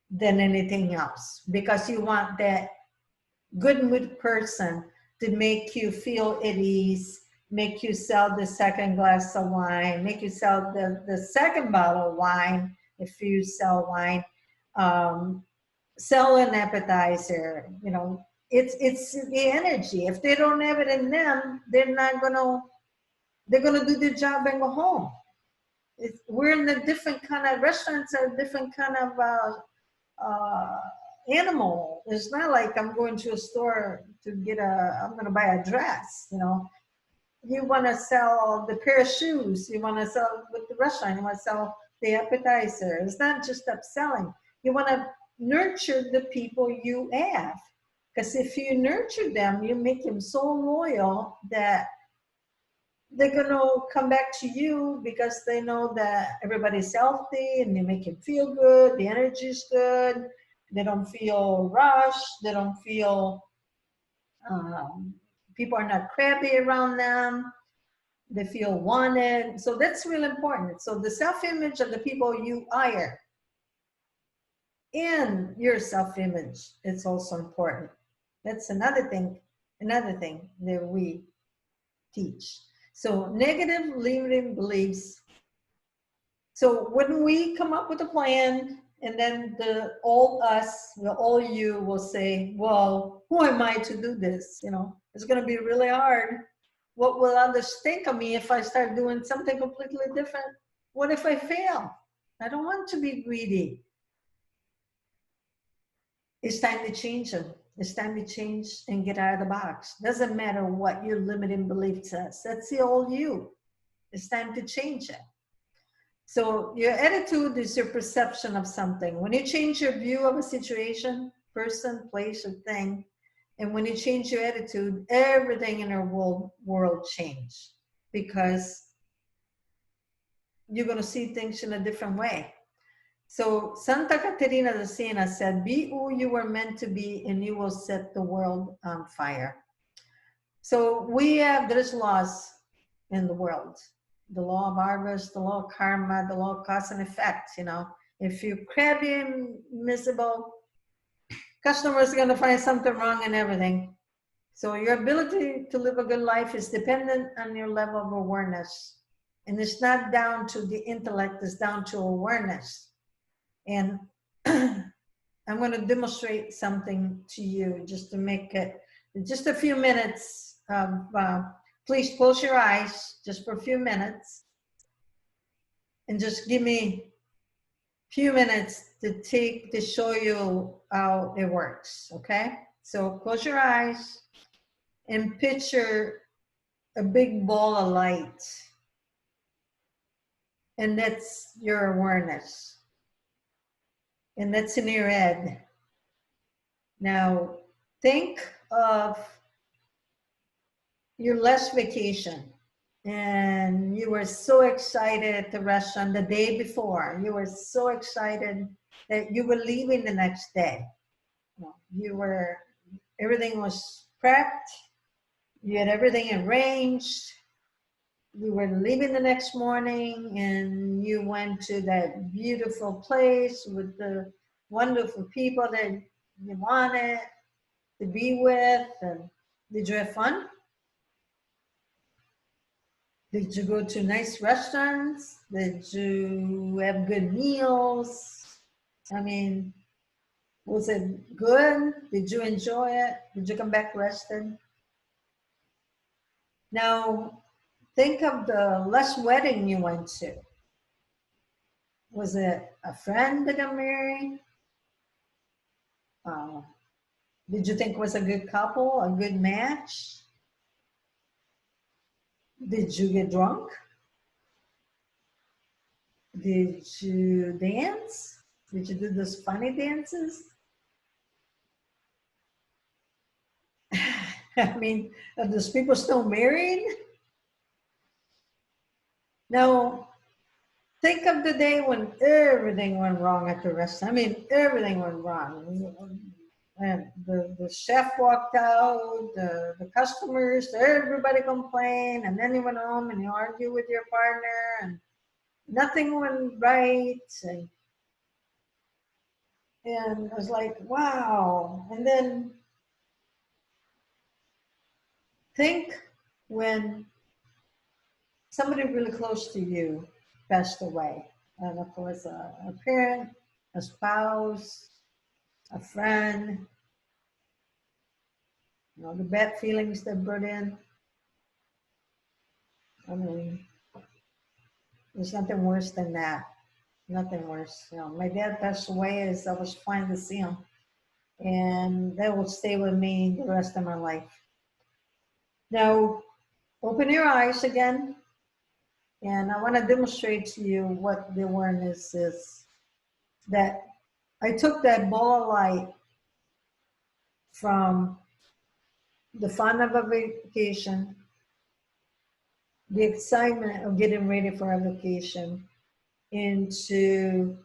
S1: than anything else, because you want that good mood person to make you feel at ease, make you sell the second glass of wine, make you sell the second bottle of wine if you sell wine, sell an appetizer. You know, it's the energy. If they don't have it in them, they're gonna do the job and go home. We're in a different kind of restaurants, are different kind of animal. It's not like I'm going to a store to get I'm going to buy a dress, you know. You want to sell the pair of shoes, you want to sell with the restaurant, you want to sell the appetizer. It's not just upselling. You want to nurture the people you have. Because if you nurture them, you make them so loyal that they're going to come back to you, because they know that everybody's healthy and you make them feel good, the energy is good, they don't feel rushed, they don't feel, people are not crabby around them, they feel wanted. So that's really important. So the self-image of the people you hire and your self-image is also important. That's another thing that we teach. So negative limiting beliefs. So when we come up with a plan, and then the all us, the all you will say, well, who am I to do this? You know, it's going to be really hard. What will others think of me if I start doing something completely different? What if I fail? I don't want to be greedy. It's time to change them. It's time to change and get out of the box. Doesn't matter what your limiting belief says. That's the old you. It's time to change it. So your attitude is your perception of something. When you change your view of a situation, person, place, or thing, and when you change your attitude, everything in our world changes, because you're going to see things in a different way. So Santa Caterina de Siena said, be who you were meant to be and you will set the world on fire. So there's laws in the world. The law of harvest, the law of karma, the law of cause and effect. You know, if you're crabby and miserable, customers are going to find something wrong in everything. So your ability to live a good life is dependent on your level of awareness. And it's not down to the intellect, it's down to awareness. And I'm going to demonstrate something to you just to make it, just a few minutes of, please close your eyes just for a few minutes and just give me a few minutes to show you how it works, okay? So close your eyes and picture a big ball of light. And that's your awareness. And that's in your head. Now, think of your last vacation. And you were so excited at the restaurant the day before. You were so excited that you were leaving the next day. Everything was prepped. You had everything arranged. You were leaving the next morning and you went to that beautiful place with the wonderful people that you wanted to be with. And did you have fun? Did you go to nice restaurants? Did you have good meals? I mean, was it good? Did you enjoy it? Did you come back rested? Now, think of the last wedding you went to. Was it a friend that got married? Did you think it was a good couple, a good match? Did you get drunk? Did you dance? Did you do those funny dances? I mean, are those people still married? Now, think of the day when everything went wrong at the restaurant. I mean, everything went wrong. And the chef walked out, the customers, everybody complained, and then you went home and you argue with your partner, and nothing went right. And I was like, wow. And then think when somebody really close to you passed away. And of course, a parent, a spouse, a friend, you know, the bad feelings that brought in. I mean, there's nothing worse than that. Nothing worse. You know, my dad passed away as I was flying to see him. And that will stay with me the rest of my life. Now, open your eyes again. And I want to demonstrate to you what the awareness is. That I took that ball of light from the fun of a vacation, the excitement of getting ready for a vacation, into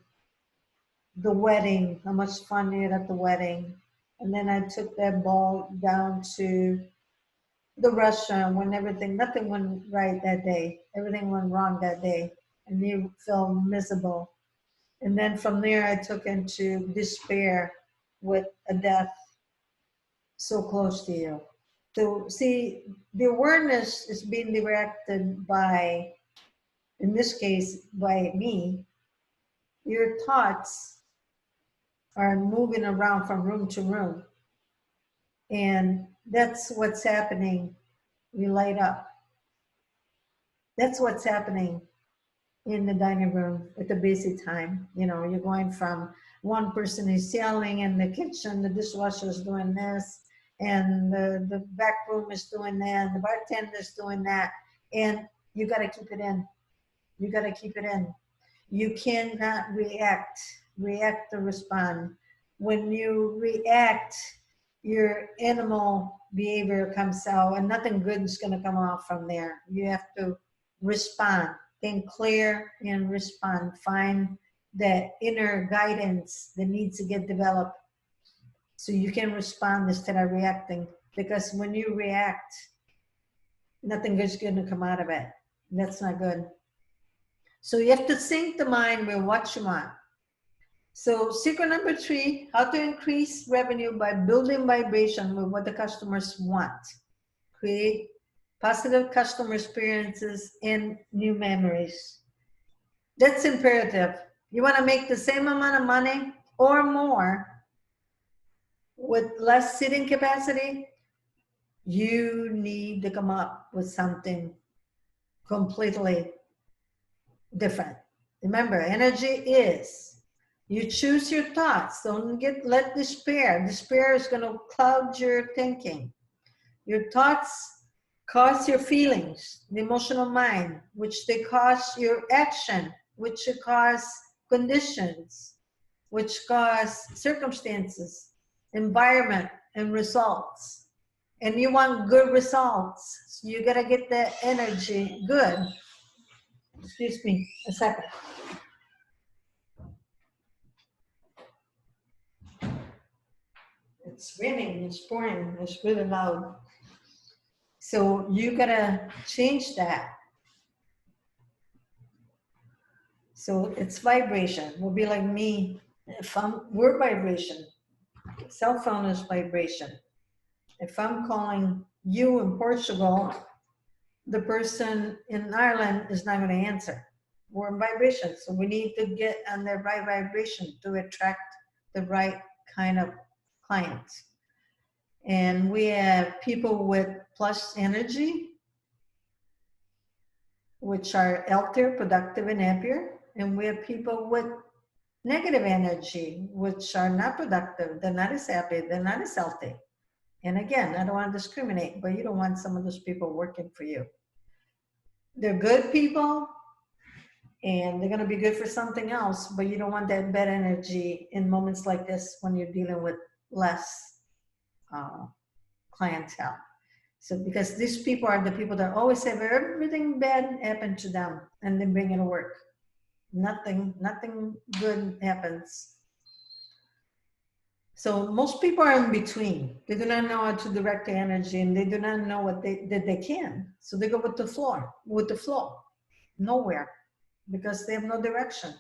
S1: the wedding, how much fun you had at the wedding. And then I took that ball down to the restaurant when nothing went right that day. Everything went wrong that day. And you feel miserable. And then from there, I took into despair with a death so close to you. So see, the awareness is being directed by, in this case, by me. Your thoughts are moving around from room to room. And that's what's happening. We light up. That's what's happening in the dining room at the busy time. You know, you're going from one person is yelling in the kitchen, the dishwasher is doing this, and the back room is doing that, and the bartender is doing that, and you got to keep it in. You got to keep it in. You cannot react or respond. When you react, your animal behavior comes out, and nothing good is going to come out from there. You have to respond. Think clear and respond. Find that inner guidance that needs to get developed so you can respond instead of reacting. Because when you react, nothing good is going to come out of it. That's not good. So you have to sync the mind with what you want. So secret number 3, how to increase revenue by building vibration with what the customers want. Create positive customer experiences and new memories. That's imperative. You want to make the same amount of money or more with less seating capacity, you need to come up with something completely different. Remember, energy is. You choose your thoughts. Don't let despair. Despair is going to cloud your thinking. Your thoughts cause your feelings, the emotional mind, which they cause your action, which cause conditions, which cause circumstances, environment, and results. And you want good results. So you got to get the energy good. Excuse me a second. It's raining, it's pouring, it's really loud. So you gotta change that. So it's vibration. Will be like me. We're vibration. Cell phone is vibration. If I'm calling you in Portugal, the person in Ireland is not going to answer. We're in vibration, so we need to get on the right vibration to attract the right kind of clients. And we have people with plus energy, which are healthier, productive, and happier. And we have people with negative energy, which are not productive, they're not as happy, they're not as healthy. And again, I don't want to discriminate, but you don't want some of those people working for you. They're good people and they're going to be good for something else, but you don't want that bad energy in moments like this when you're dealing with less clientele. So because these people are the people that always have everything bad happen to them and then bring it to work. Nothing good happens. So most people are in between. They do not know how to direct the energy and they do not know what they can. So they go with the flow, nowhere, because they have no direction.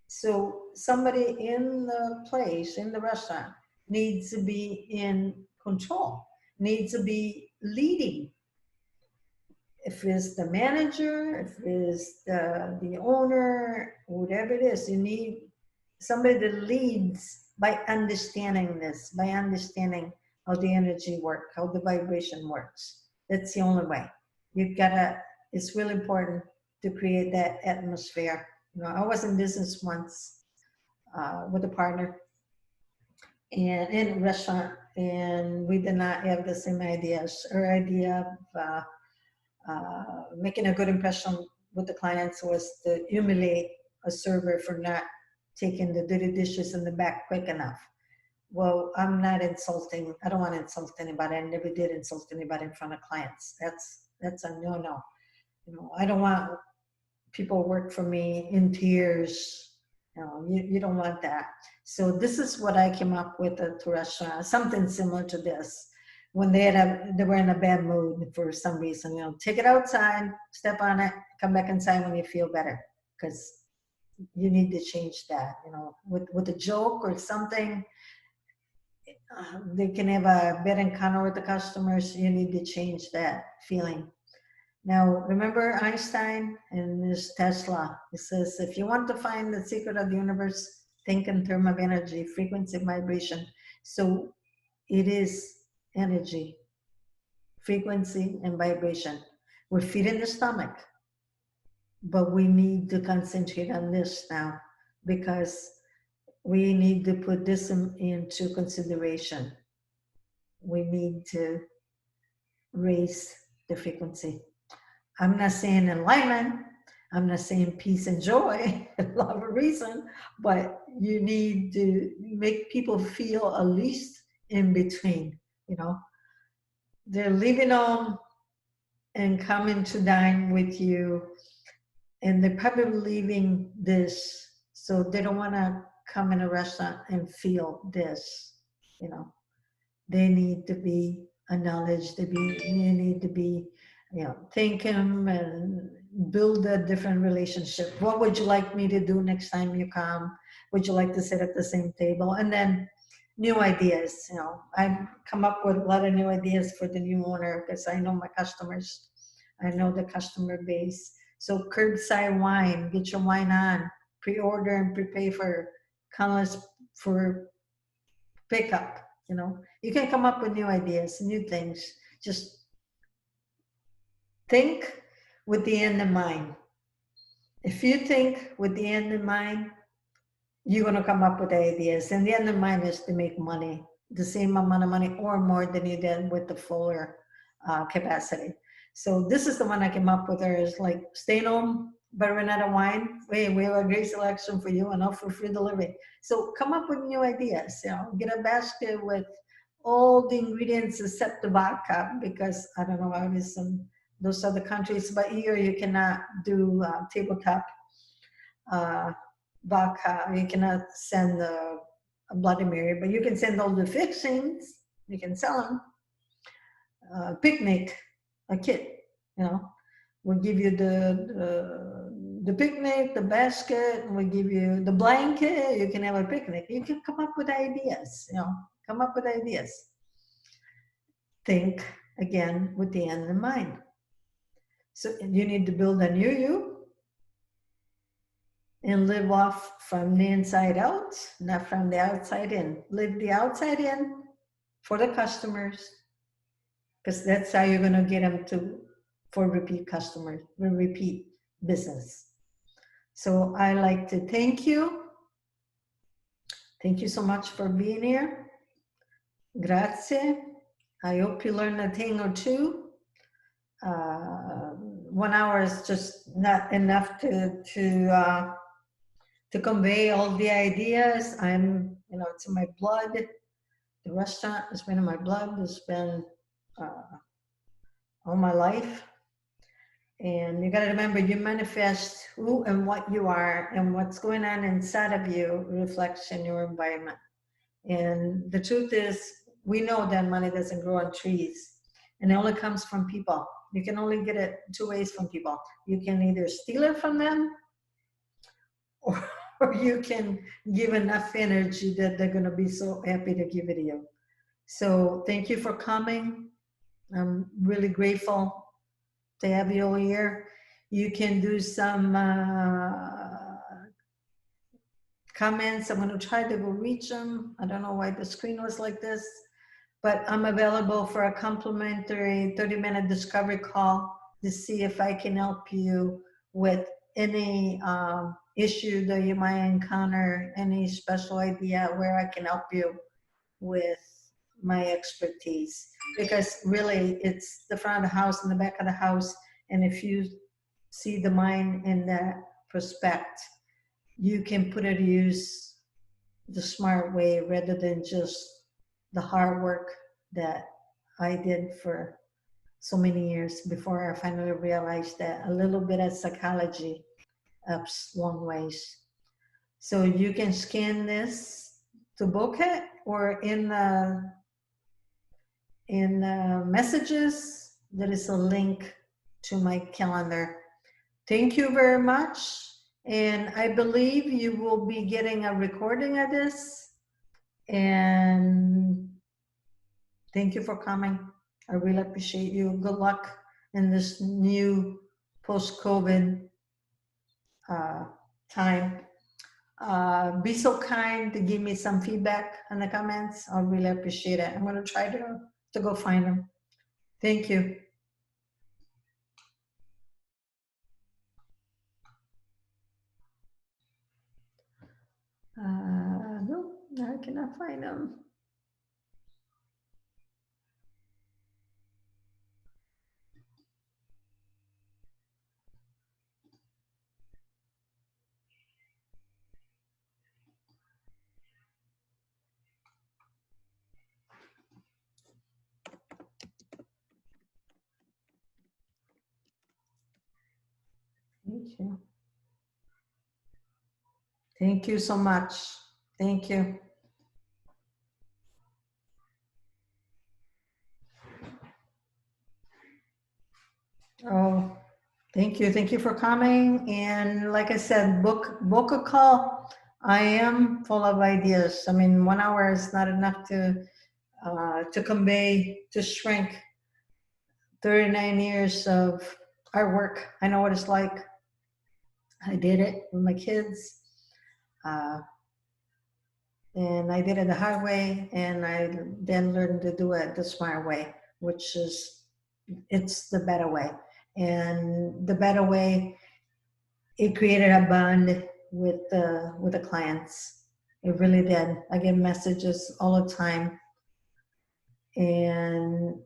S1: So somebody in the place, in the restaurant, needs to be in control, needs to be leading. If it's the manager, if it's the owner, whatever it is, you need somebody that leads by understanding this, by understanding how the energy works, how the vibration works. That's the only way. You've got to, it's really important to create that atmosphere. You know, I was in business once with a partner and in a restaurant, and we did not have the same ideas. Our idea of making a good impression with the clients was to humiliate a server for not taking the dirty dishes in the back quick enough. Well, I'm not insulting. I don't want to insult anybody. I never did insult anybody in front of clients. That's a no-no. You know, I don't want people work for me in tears. You know, you don't want that. So this is what I came up with at the restaurant, something similar to this. When they were in a bad mood for some reason, you know, take it outside, step on it, come back inside when you feel better, because you need to change that, you know, with a joke or something. They can have a bad encounter with the customers. You need to change that feeling. Now, remember Einstein and his Tesla. He says, if you want to find the secret of the universe, think in terms of energy, frequency, vibration. So it is energy, frequency, and vibration. We're feeding the stomach, but we need to concentrate on this now because we need to put this into consideration. We need to raise the frequency. I'm not saying enlightenment. I'm not saying peace and joy, love and reason, but you need to make people feel at least in between, you know. They're leaving home and coming to dine with you, and they're probably leaving this, so they don't want to come in a restaurant and feel this, you know. They need to be acknowledged, they need to be, you know, thank him and build a different relationship. What would you like me to do next time you come? Would you like to sit at the same table? And then new ideas, you know. I've come up with a lot of new ideas for the new owner because I know my customers. I know the customer base. So curbside wine, get your wine on, pre-order and prepay for countless for pickup, you know. You can come up with new ideas, new things. Just think with the end in mind. If you think with the end in mind, you're going to come up with ideas. And the end in mind is to make money, the same amount of money or more than you did with the fuller capacity. So this is the one I came up with. There is like, stay home, but run out of wine. Hey, we have a great selection for you and offer free delivery. So come up with new ideas. You know, get a basket with all the ingredients except the vodka, because I don't know how it is in those other countries, but here you cannot do tabletop vodka. You cannot send a Bloody Mary, but you can send all the fixings. You can sell them. Picnic, a kit, you know. We'll give you the picnic, the basket, and we give you the blanket. You can have a picnic. You can come up with ideas, you know, come up with ideas. Think again with the end in mind. So you need to build a new you and live off from the inside out, not from the outside in. Live the outside in for the customers, because that's how you're going to get them for repeat customers, repeat business. So I like to thank you Thank you so much for being here. Grazie. I hope you learned a thing or two. 1 hour is just not enough to convey all the ideas. It's in my blood. The restaurant has been in my blood. It's been all my life. And you got to remember, you manifest who and what you are, and what's going on inside of you reflects in your environment. And the truth is, we know that money doesn't grow on trees, and it only comes from people. You can only get it 2 ways from people. You can either steal it from them, or you can give enough energy that they're going to be so happy to give it to you. So thank you for coming. I'm really grateful to have you all here. You can do some comments. I'm going to try to go reach them. I don't know why the screen was like this, but I'm available for a complimentary 30-minute discovery call to see if I can help you with any issue that you might encounter, any special idea where I can help you with my expertise. Because really, it's the front of the house and the back of the house, and if you see the mind in that perspective, you can put it to use the smart way rather than just the hard work that I did for so many years before I finally realized that a little bit of psychology helps long ways. So you can scan this to book it, or in messages, there is a link to my calendar. Thank you very much. And I believe you will be getting a recording of this. And thank you for coming. I really appreciate you. Good luck in this new post-COVID time. Be so kind to give me some feedback in the comments. I'll really appreciate it. I'm going to try to go find them. Thank you. No, I cannot find them. Thank you. Thank you so much. Thank you. Oh, thank you. Thank you for coming. And like I said, book a call. I am full of ideas. I mean, 1 hour is not enough to convey, to shrink 39 years of artwork. I know what it's like. I did it with my kids. And I did it the hard way, and I then learned to do it the smart way, which is, it's the better way. And the better way, it created a bond with the clients. It really did. I get messages all the time, and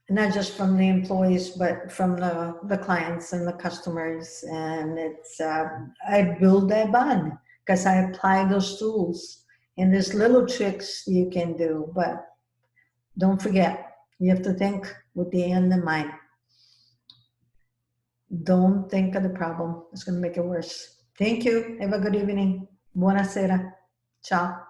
S1: not just from the employees, but from the clients and the customers. And it's I build that bond because I apply those tools, and there's little tricks you can do, but don't forget, you have to think with the end in mind. Don't think of the problem. It's going to make it worse. Thank you. Have a good evening. Buonasera. Ciao.